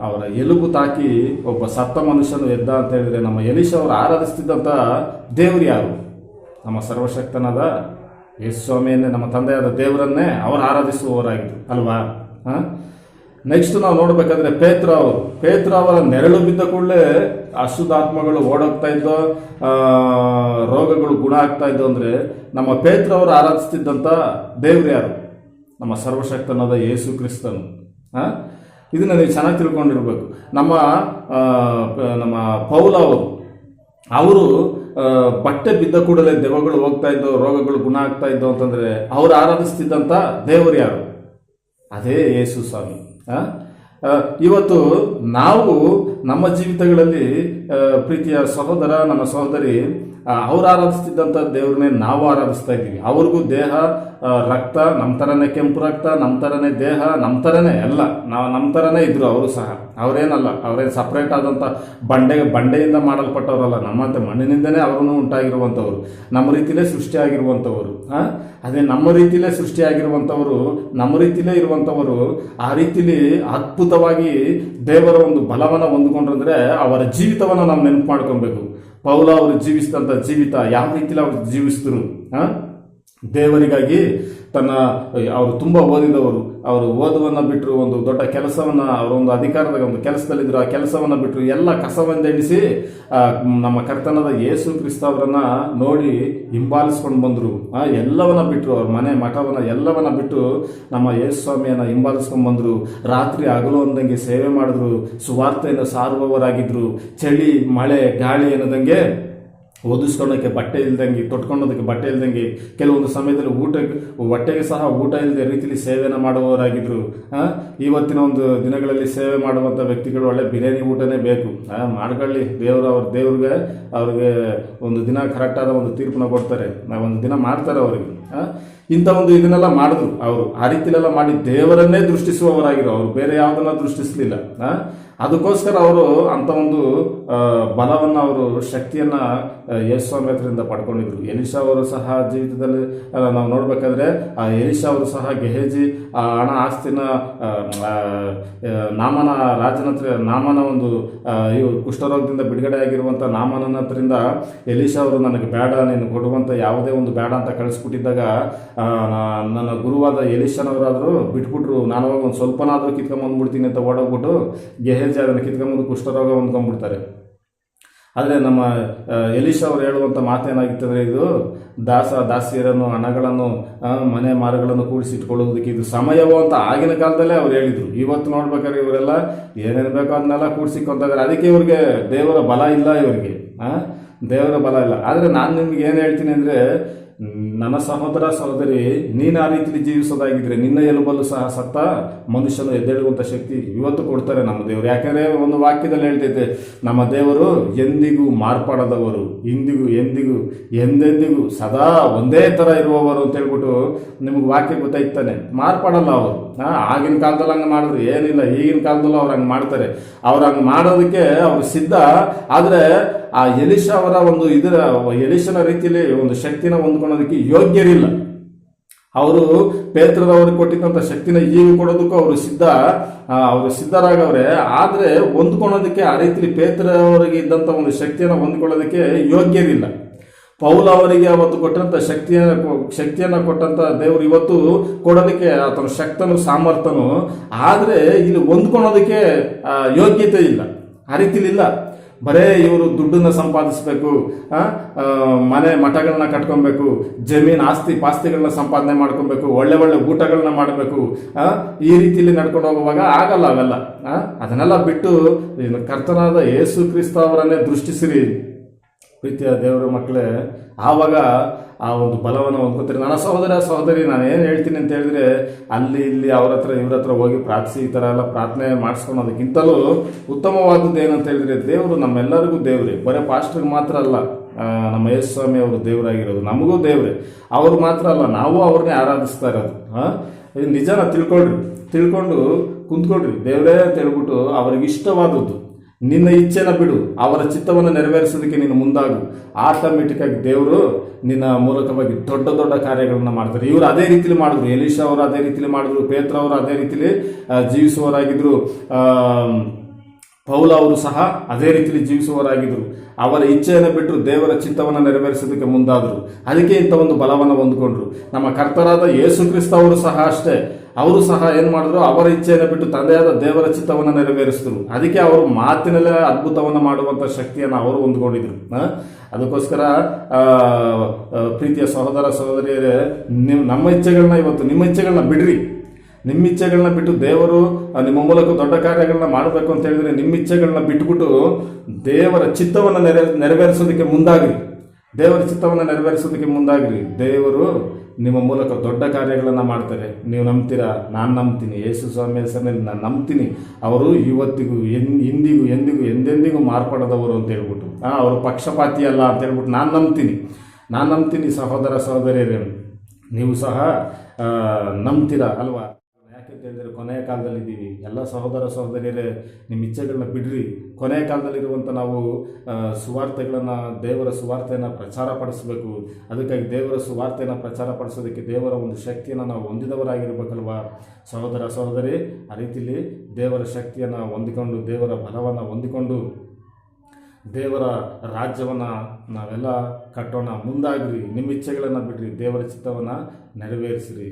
ಅವರ ಎಲುಬು ತಾಕಿ ಒಬ್ಬ ಸತ್ತ ಮನುಷ್ಯನು ಎದ್ದ ಅಂತ ಹೇಳಿದ್ರೆ, ನಮ್ಮ ಎಲೀಷಾ ಅವರು ಆರಾಧಿಸ್ತಿದ್ದಂಥ ದೇವರು ಯಾರು? ನಮ್ಮ ಸರ್ವಶಕ್ತನಾದ ಯೇಸು ಸ್ವಾಮಿಯನ್ನೇ, ನಮ್ಮ ತಂದೆಯಾದ ದೇವರನ್ನೇ ಅವರು ಆರಾಧಿಸುವವರಾಗಿದ್ರು ಅಲ್ವಾ? ನೆಕ್ಸ್ಟ್ ನಾವು ನೋಡ್ಬೇಕಾದ್ರೆ ಪೇತ್ರ ಅವರ ನೆರಳು ಬಿದ್ದ ಕೂಡಲೇ ಅಶುದ್ಧಾತ್ಮಗಳು ಓಡೋಗ್ತಾ ಇದ್ದೋ, ರೋಗಗಳು ಗುಣ ಆಗ್ತಾ ಇದ್ದೋ. ಅಂದ್ರೆ ನಮ್ಮ ಪೇತ್ರ ಅವರು ಆರಾಧಿಸ್ತಿದ್ದಂಥ ದೇವ್ರು ಯಾರು? ನಮ್ಮ ಸರ್ವಶಕ್ತನಾದ ಯೇಸು ಕ್ರಿಸ್ತನು. ಇದನ್ನ ನೀವು ಚೆನ್ನಾಗಿ ತಿಳ್ಕೊಂಡಿರ್ಬೇಕು. ನಮ್ಮ ಪೌಲ ಅವರು ಬಟ್ಟೆ ಬಿದ್ದ ಕೂಡಲೇ ದೆವ್ವಗಳು ಹೋಗ್ತಾ ಇದ್ದೋ, ರೋಗಗಳು ಗುಣ ಆಗ್ತಾ ಇದ್ದೋ ಅಂತಂದ್ರೆ ಅವ್ರು ಆರಾಧಿಸ್ತಿದ್ದಂಥ ದೇವರು ಯಾರು? ಅದೇ ಯೇಸು ಸ್ವಾಮಿ. ಇವತ್ತು ನಾವು ನಮ್ಮ ಜೀವಿತಗಳಲ್ಲಿ ಪ್ರೀತಿಯ ಸಹೋದರ, ನನ್ನ ಸಹೋದರಿ, ಅವ್ರು ಆರಾಧಿಸ್ತಿದ್ದಂಥ ದೇವ್ರನ್ನೇ ನಾವು ಆರಾಧಿಸ್ತಾ ಇದ್ದೀವಿ. ಅವ್ರಿಗೂ ದೇಹ, ರಕ್ತ ನಮ್ಮ ಥರನೇ, ಕೆಂಪು ರಕ್ತ ನಮ್ಮ ಥರನೇ, ದೇಹ ನಮ್ಮ ಥರನೇ, ಎಲ್ಲ ನಮ್ಮ ಥರನೇ ಇದ್ರು ಅವರು ಸಹ. ಅವರೇನಲ್ಲ, ಅವರೇನು ಸಪ್ರೇಟ್ ಆದಂಥ ಬಂಡೆಯಿಂದ ಮಾಡಲ್ಪಟ್ಟವರಲ್ಲ. ನಮ್ಮಂತೆ ಮಣ್ಣಿನಿಂದನೇ ಅವರನ್ನು ಉಂಟಾಗಿರುವಂಥವ್ರು, ನಮ್ಮ ರೀತಿಲೇ ಸೃಷ್ಟಿಯಾಗಿರುವಂಥವ್ರು. ಅದೇ ನಮ್ಮ ರೀತಿಲೇ ಸೃಷ್ಟಿಯಾಗಿರುವಂಥವರು, ನಮ್ಮ ರೀತಿಲೇ ಇರುವಂಥವರು ಆ ರೀತಿಲಿ ಅದ್ಭುತವಾಗಿ ದೇವರ ಒಂದು ಬಲವನ್ನು ಹೊಂದ್ಕೊಂಡ್ರಂದ್ರೆ ಅವರ ಜೀವಿತವನ್ನು ನಾವು ನೆನಪು ಮಾಡ್ಕೊಬೇಕು. ಪೌಲ ಅವರು ಜೀವಿಸಿದಂಥ ಜೀವಿತ ಯಾವ ರೀತಿಲಿ ಅವ್ರು ಜೀವಿಸಿದ್ರು? ದೇವರಿಗಾಗಿ ಅವರು ತುಂಬ ಓದಿದವರು. ಅವರು ಓದುವನ್ನು ಬಿಟ್ಟರು, ಒಂದು ದೊಡ್ಡ ಕೆಲಸವನ್ನು, ಅವರೊಂದು ಅಧಿಕಾರದ ಒಂದು ಕೆಲಸದಲ್ಲಿದ್ದರು, ಆ ಕೆಲಸವನ್ನು ಬಿಟ್ಟರು, ಎಲ್ಲ ಕಸವೆಂದೆಣಿಸಿ ನಮ್ಮ ಕರ್ತನಾದ ಯೇಸು ಕ್ರಿಸ್ತ ಅವರನ್ನ ನೋಡಿ ಹಿಂಬಾಲಿಸ್ಕೊಂಡು ಬಂದರು. ಎಲ್ಲವನ್ನ ಬಿಟ್ಟರು, ಅವ್ರ ಮನೆ ಮಠವನ್ನು ಎಲ್ಲವನ್ನ ಬಿಟ್ಟು ನಮ್ಮ ಯೇಸು ಸ್ವಾಮಿಯನ್ನು ಹಿಂಬಾಲಿಸ್ಕೊಂಡು ಬಂದರು. ರಾತ್ರಿ ಹಗಲು ಅಂದಂಗೆ ಸೇವೆ ಮಾಡಿದ್ರು, ಸುವಾರ್ತೆಯನ್ನು ಸಾರುವವರಾಗಿದ್ದರು. ಚಳಿ ಮಳೆ ಗಾಳಿ ಅನ್ನೋದಂಗೆ ಓದಿಸ್ಕೊಳ್ಳೋಕ್ಕೆ ಬಟ್ಟೆ ಇಲ್ದಂಗೆ, ತೊಟ್ಕೊಳ್ಳೋದಕ್ಕೆ ಬಟ್ಟೆ ಇಲ್ದಂಗೆ, ಕೆಲವೊಂದು ಸಮಯದಲ್ಲಿ ಹೊಟ್ಟೆಗೆ ಸಹ ಊಟ ಇಲ್ಲದೆ ರೀತಿಯಲ್ಲಿ ಸೇವೆನ ಮಾಡುವವರಾಗಿದ್ರು. ಇವತ್ತಿನ ಒಂದು ದಿನಗಳಲ್ಲಿ ಸೇವೆ ಮಾಡುವಂಥ ವ್ಯಕ್ತಿಗಳು ಒಳ್ಳೆ ಬಿರಿಯಾನಿ ಊಟನೇ ಬೇಕು, ಮಾಡ್ಕೊಳ್ಳಿ, ಅವ್ರಿಗೆ ಒಂದು ದಿನ ಕರೆಕ್ಟಾದ ಒಂದು ತೀರ್ಪನ್ನ ಕೊಡ್ತಾರೆ, ಒಂದು ದಿನ ಮಾಡ್ತಾರೆ ಅವ್ರಿಗೆ. ಇಂಥ ಒಂದು ಇದನ್ನೆಲ್ಲ ಮಾಡಿದ್ರು ಅವರು. ಆ ರೀತಿಲೆಲ್ಲ ಮಾಡಿ ದೇವರನ್ನೇ ದೃಷ್ಟಿಸುವವರಾಗಿರೋ ಅವರು, ಬೇರೆ ಯಾವುದನ್ನ ದೃಷ್ಟಿಸಲಿಲ್ಲ. ಅದಕ್ಕೋಸ್ಕರ ಅವರು ಅಂಥ ಒಂದು ಬಲವನ್ನು, ಅವರು ಶಕ್ತಿಯನ್ನು ಯೇಸು ಸ್ವಾಮಿ ಹತ್ರದಿಂದ ಪಡ್ಕೊಂಡಿದ್ರು. ಎಲಿಷಾ ಅವರು ಸಹ ಜೀವಿತದಲ್ಲಿ ನಾವು ನೋಡ್ಬೇಕಾದ್ರೆ ಆ ಎಲಿಷಾ ಅವರು ಸಹ ಗೆಹೇಜಿ ಹಣ ಆಸ್ತಿನ ನಾಮನ ರಾಜನ ಹತ್ರ, ನಾಮನ ಒಂದು ಕುಷ್ಠರೋಗದಿಂದ ಬಿಡುಗಡೆ ಆಗಿರುವಂಥ ನಾಮನ ಹತ್ರದಿಂದ ಎಲಿಷಾ ಅವರು ನನಗೆ ಬೇಡ, ನೀನು ಕೊಡುವಂಥ ಯಾವುದೇ ಒಂದು ಬೇಡ ಅಂತ ಕಳಿಸ್ಬಿಟ್ಟಿದ್ದಾಗ ನನ್ನ ಗುರುವಾದ ಎಲಿಷನವರಾದರೂ ಬಿಟ್ಬಿಟ್ರು. ನಾನು ಒಂದು ಸ್ವಲ್ಪನಾದರೂ ಕಿತ್ಕೊಂಬಂದ್ಬಿಡ್ತೀನಿ ಅಂತ ಓಡೋಗ್ಬಿಟ್ಟು ಗೆಹೇಜಿ ಅದನ್ನು ಕಿತ್ಕೊಂಬಂದು ಕುಷ್ಠರೋಗ ಹೊಂದ್ಕೊಂಡ್ಬಿಡ್ತಾರೆ. ಆದರೆ ನಮ್ಮ ಎಲಿಷಾ ಅವರು ಹೇಳುವಂಥ ಮಾತೇನಾಗಿತ್ತು ಅಂದರೆ, ಇದು ದಾಸಿಯರನ್ನು, ಹಣಗಳನ್ನು, ಮನೆ ಮಾರುಗಳನ್ನು ಕೂಡಿಸಿಟ್ಕೊಳ್ಳೋದಕ್ಕೆ ಇದು ಸಮಯವೋ ಅಂತ ಆಗಿನ ಕಾಲದಲ್ಲೇ ಅವ್ರು ಹೇಳಿದರು. ಇವತ್ತು ನೋಡ್ಬೇಕಾದ್ರೆ ಇವರೆಲ್ಲ ಏನೇನು ಬೇಕೋ ಅದನ್ನೆಲ್ಲ ಕೂಡಿಸಿಕೊಂತಾರೆ. ಅದಕ್ಕೆ ಇವ್ರಿಗೆ ದೇವರ ಬಲ ಇಲ್ಲ, ಇವರಿಗೆ ದೇವರ ಬಲ ಇಲ್ಲ. ಆದರೆ ನಾನು ನಿಮ್ಗೆ ಏನು ಹೇಳ್ತೀನಿ ಅಂದರೆ, ನನ್ನ ಸಹೋದರ ಸಹೋದರಿ, ನೀನು ಆ ರೀತಿಯಲ್ಲಿ ಜೀವಿಸೋದಾಗಿದ್ರೆ ನಿನ್ನ ಎಲುಬಲ್ಲೂ ಸಹ ಸತ್ತ ಮನುಷ್ಯನು ಎದ್ದೇಳುವಂಥ ಶಕ್ತಿ ಇವತ್ತು ಕೊಡ್ತಾರೆ ನಮ್ಮ ದೇವರು. ಯಾಕಂದರೆ ಒಂದು ವಾಕ್ಯದಲ್ಲಿ ಹೇಳ್ತೈತೆ, ನಮ್ಮ ದೇವರು ಎಂದಿಗೂ ಮಾರ್ಪಾಡದವರು, ಇಂದಿಗೂ ಎಂದಿಗೂ ಎಂದೆಂದಿಗೂ ಸದಾ ಒಂದೇ ಥರ ಇರುವವರು ಅಂತ ಹೇಳ್ಬಿಟ್ಟು ನಿಮಗೆ ವಾಕ್ಯ ಗೊತ್ತಾಯ್ತಾನೆ. ಮಾರ್ಪಾಡಲ್ಲ ಅವರು. ಆಗಿನ ಕಾಲದಲ್ಲಿ ಹಂಗೆ ಮಾಡಿದ್ರು ಏನಿಲ್ಲ, ಈಗಿನ ಕಾಲದಲ್ಲೂ ಅವ್ರು ಹಂಗೆ ಮಾಡ್ತಾರೆ. ಅವ್ರು ಹಂಗೆ ಮಾಡೋದಕ್ಕೆ ಅವರು ಸಿದ್ಧ. ಆದರೆ ಆ ಎಲಿಷಾ ಅವರ ಒಂದು ಎಲಿಷನ ರೀತಿಯಲ್ಲಿ ಒಂದು ಶಕ್ತಿನ ಹೊಂದ್ಕೊಳ್ಳೋದಕ್ಕೆ ಯೋಗ್ಯರಿಲ್ಲ. ಅವರು ಪೇತ್ರದವ್ರಿಗೆ ಕೊಟ್ಟಿದ್ದಂಥ ಶಕ್ತಿನ ಈಗ ಕೊಡೋದಕ್ಕೂ ಅವರು ಸಿದ್ಧರಾಗವ್ರೆ. ಆದರೆ ಹೊಂದ್ಕೊಳ್ಳೋದಕ್ಕೆ ಆ ರೀತಿಯಲ್ಲಿ ಪೇತ್ರವರಿಗೆ ಇದ್ದಂಥ ಒಂದು ಶಕ್ತಿಯನ್ನು ಹೊಂದ್ಕೊಳ್ಳೋದಕ್ಕೆ ಯೋಗ್ಯರಿಲ್ಲ. ಪೌಲ ಅವರಿಗೆ ಅವತ್ತು ಕೊಟ್ಟಂಥ ಶಕ್ತಿಯನ್ನು ಕೊಟ್ಟಂಥ ದೇವರು ಇವತ್ತು ಕೊಡೋದಕ್ಕೆ ಆತನ ಶಕ್ತನು, ಸಾಮರ್ಥ್ಯನು. ಆದರೆ ಇಲ್ಲಿ ಹೊಂದ್ಕೊಳ್ಳೋದಕ್ಕೆ ಯೋಗ್ಯತೆ ಇಲ್ಲ, ಆ ರೀತಿಲಿ ಇಲ್ಲ. ಬರೇ ಇವರು ದುಡ್ಡನ್ನು ಸಂಪಾದಿಸಬೇಕು, ಮನೆ ಮಠಗಳನ್ನ ಕಟ್ಕೊಬೇಕು, ಜಮೀನು ಆಸ್ತಿ ಪಾಸ್ತಿಗಳನ್ನ ಸಂಪಾದನೆ ಮಾಡ್ಕೊಬೇಕು, ಒಳ್ಳೆ ಒಳ್ಳೆ ಊಟಗಳನ್ನ ಮಾಡಬೇಕು, ಈ ರೀತಿಯಲ್ಲಿ ನಡ್ಕೊಂಡು ಹೋಗುವಾಗ ಆಗಲ್ಲ ಅವೆಲ್ಲ. ಅದನ್ನೆಲ್ಲ ಬಿಟ್ಟು ಕರ್ತನಾದ ಯೇಸು ಕ್ರಿಸ್ತ ಅವರನ್ನೇ ದೃಷ್ಟಿಸಿರಿ ಪ್ರೀತಿಯ ದೇವರ ಮಕ್ಕಳೇ. ಆವಾಗ ಆ ಒಂದು ಬಲವನ್ನು ಹೊಂದ್ಕೊತೀರಿ. ನನ್ನ ಸಹೋದರ ಸಹೋದರಿ, ನಾನು ಏನು ಹೇಳ್ತೀನಿ ಅಂತ ಹೇಳಿದ್ರೆ, ಅಲ್ಲಿ ಇಲ್ಲಿ ಅವ್ರ ಹತ್ರ ಇವ್ರ ಹತ್ರ ಹೋಗಿ ಪ್ರಾರ್ಥಿಸಿ ಈ ಥರ ಎಲ್ಲ ಪ್ರಾರ್ಥನೆ ಮಾಡಿಸ್ಕೊಳೋದಕ್ಕಿಂತಲೂ ಉತ್ತಮವಾದದ್ದು ಏನಂತ ಹೇಳಿದ್ರೆ, ದೇವರು ನಮ್ಮೆಲ್ಲರಿಗೂ ದೇವ್ರೆ. ಬರೀ ಪಾಸ್ಟರ್ಗೆ ಮಾತ್ರ ಅಲ್ಲ, ನಮ್ಮ ಯೇಸು ಸ್ವಾಮಿ ಅವರು ದೇವರಾಗಿರೋದು ನಮಗೂ ದೇವ್ರೆ. ಅವರು ಮಾತ್ರ ಅಲ್ಲ, ನಾವು ಅವ್ರನ್ನೇ ಆರಾಧಿಸ್ತಾ ಇರೋದು. ಇದು ನಿಜನ ತಿಳ್ಕೊಂಡು ಕುಂತ್ಕೊಳ್ರಿ. ದೇವರೇ ಅಂತ ಹೇಳ್ಬಿಟ್ಟು ಅವ್ರಿಗೆ ಇಷ್ಟವಾದದ್ದು, ನಿನ್ನ ಇಚ್ಛೆನ ಬಿಡು, ಅವರ ಚಿತ್ತವನ್ನು ನೆರವೇರಿಸೋದಕ್ಕೆ ನೀನು ಮುಂದಾಗು. ಆಟೋಮೆಟಿಕ್ಕಾಗಿ ದೇವರು ನಿನ್ನ ಮೂಲಕವಾಗಿ ದೊಡ್ಡ ದೊಡ್ಡ ಕಾರ್ಯಗಳನ್ನ ಮಾಡ್ತಾರೆ. ಇವರು ಅದೇ ರೀತಿಲಿ ಮಾಡಿದ್ರು, ಎಲಿಷಾ ಅವರು ಅದೇ ರೀತಿಲಿ ಮಾಡಿದ್ರು, ಪೇತ್ರ ಅವರು ಅದೇ ರೀತಿಲಿ ಜೀವಿಸುವವರಾಗಿದ್ರು, ಪೌಲ ಅವರು ಸಹ ಅದೇ ರೀತಿಲಿ ಜೀವಿಸುವವರಾಗಿದ್ರು. ಅವರ ಇಚ್ಛೆಯನ್ನು ಬಿಟ್ಟರು, ದೇವರ ಚಿತ್ತವನ್ನು ನೆರವೇರಿಸೋದಕ್ಕೆ ಮುಂದಾದರು. ಅದಕ್ಕೆ ಇಂಥ ಒಂದು ಬಲವನ್ನು ಹೊಂದ್ಕೊಂಡ್ರು. ನಮ್ಮ ಕರ್ತರಾದ ಯೇಸು ಕ್ರಿಸ್ತ ಅವರು ಸಹ ಅಷ್ಟೇ. ಅವರು ಸಹ ಏನು ಮಾಡಿದ್ರು, ಅವರ ಇಚ್ಛೆಯನ್ನು ಬಿಟ್ಟು ತಂದೆಯಾದ ದೇವರ ಚಿತ್ತವನ್ನು ನೆರವೇರಿಸಿದ್ರು. ಅದಕ್ಕೆ ಅವರು ಮಾತಿನಲ್ಲೇ ಅದ್ಭುತವನ್ನು ಮಾಡುವಂಥ ಶಕ್ತಿಯನ್ನು ಅವರು ಹೊಂದ್ಕೊಂಡಿದ್ರು. ಅದಕ್ಕೋಸ್ಕರ ಪ್ರೀತಿಯ ಸಹೋದರ ಸಹೋದರಿಯರೇ, ನಮ್ಮ ಇಚ್ಛೆಗಳನ್ನ ಇವತ್ತು, ನಿಮ್ಮ ಇಚ್ಛೆಗಳನ್ನ ಬಿಡ್ರಿ. ನಿಮ್ಮ ಇಚ್ಛೆಗಳನ್ನ ಬಿಟ್ಟು ದೇವರು ನಿಮ್ಮ ಮೂಲಕ ದೊಡ್ಡ ಕಾರ್ಯಗಳನ್ನ ಮಾಡಬೇಕು ಅಂತ ಹೇಳಿದ್ರೆ, ನಿಮ್ಮ ಇಚ್ಛೆಗಳನ್ನ ಬಿಟ್ಬಿಟ್ಟು ದೇವರ ಚಿತ್ತವನ್ನು ನೆರವೇರಿಸೋದಕ್ಕೆ ಮುಂದಾಗ್ರಿ. ದೇವರ ಚಿತ್ತವನ್ನು ನೆರವೇರಿಸೋದಕ್ಕೆ ಮುಂದಾಗ್ರಿ. ದೇವರು ನಿಮ್ಮ ಮೂಲಕ ದೊಡ್ಡ ಕಾರ್ಯಗಳನ್ನು ಮಾಡ್ತಾರೆ. ನೀವು ನಂಬ್ತೀರಾ? ನಾನು ನಂಬ್ತೀನಿ. ಯೇಸು ಸ್ವಾಮಿ ಹೆಸರಿನಲ್ಲಿ ನಾನು ನಂಬ್ತೀನಿ. ಅವರು ಇವತ್ತಿಗೂ ಇಂದಿಗೂ ಎಂದಿಗೂ ಎಂದೆಂದಿಗೂ ಮಾರ್ಪಡದವರು ಅಂತ ಹೇಳ್ಬಿಟ್ಟು, ಅವರು ಪಕ್ಷಪಾತಿ ಅಲ್ಲ ಅಂತ ಹೇಳ್ಬಿಟ್ಟು ನಾನು ನಂಬ್ತೀನಿ. ಸಹೋದರ ಸಹೋದರಿಯರೇ, ನೀವು ಸಹ ನಂಬ್ತೀರಾ ಅಲ್ವಾ? ಯಾಕೆ ಹೇಳಿದರೆ, ಕೊನೆಯ ಕಾಲದಲ್ಲಿದ್ದೀವಿ. ಎಲ್ಲ ಸಹೋದರ ಸಹೋದರಿಯರೇ, ನಿಮ್ಮ ಇಚ್ಛೆಗಳನ್ನ ಬಿಡ್ರಿ. ಕೊನೆಯ ಕಾಲದಲ್ಲಿರುವಂಥ ನಾವು ಸುವಾರ್ತೆಗಳನ್ನು, ದೇವರ ಸುವಾರ್ತೆಯನ್ನು ಪ್ರಚಾರ ಪಡಿಸಬೇಕು. ಅದಕ್ಕಾಗಿ ದೇವರ ಸುವಾರ್ತೆಯನ್ನು ಪ್ರಚಾರ ಪಡಿಸೋದಕ್ಕೆ ದೇವರ ಒಂದು ಶಕ್ತಿಯನ್ನು ನಾವು ಹೊಂದಿದವರಾಗಿರ್ಬೇಕಲ್ವಾ ಸಹೋದರ ಸಹೋದರಿ? ಆ ರೀತಿಯಲ್ಲಿ ದೇವರ ಶಕ್ತಿಯನ್ನು ಹೊಂದಿಕೊಂಡು, ದೇವರ ಬಲವನ್ನು ಹೊಂದಿಕೊಂಡು, ದೇವರ ರಾಜ್ಯವನ್ನು ನಾವೆಲ್ಲ ಕಟ್ಟೋಣ. ಮುಂದಾಗ್ರಿ. ನಿಮ್ಮ ಇಚ್ಛೆಗಳನ್ನು ಬಿಡ್ರಿ, ದೇವರ ಚಿತ್ತವನ್ನು ನೆರವೇರಿಸಿರಿ.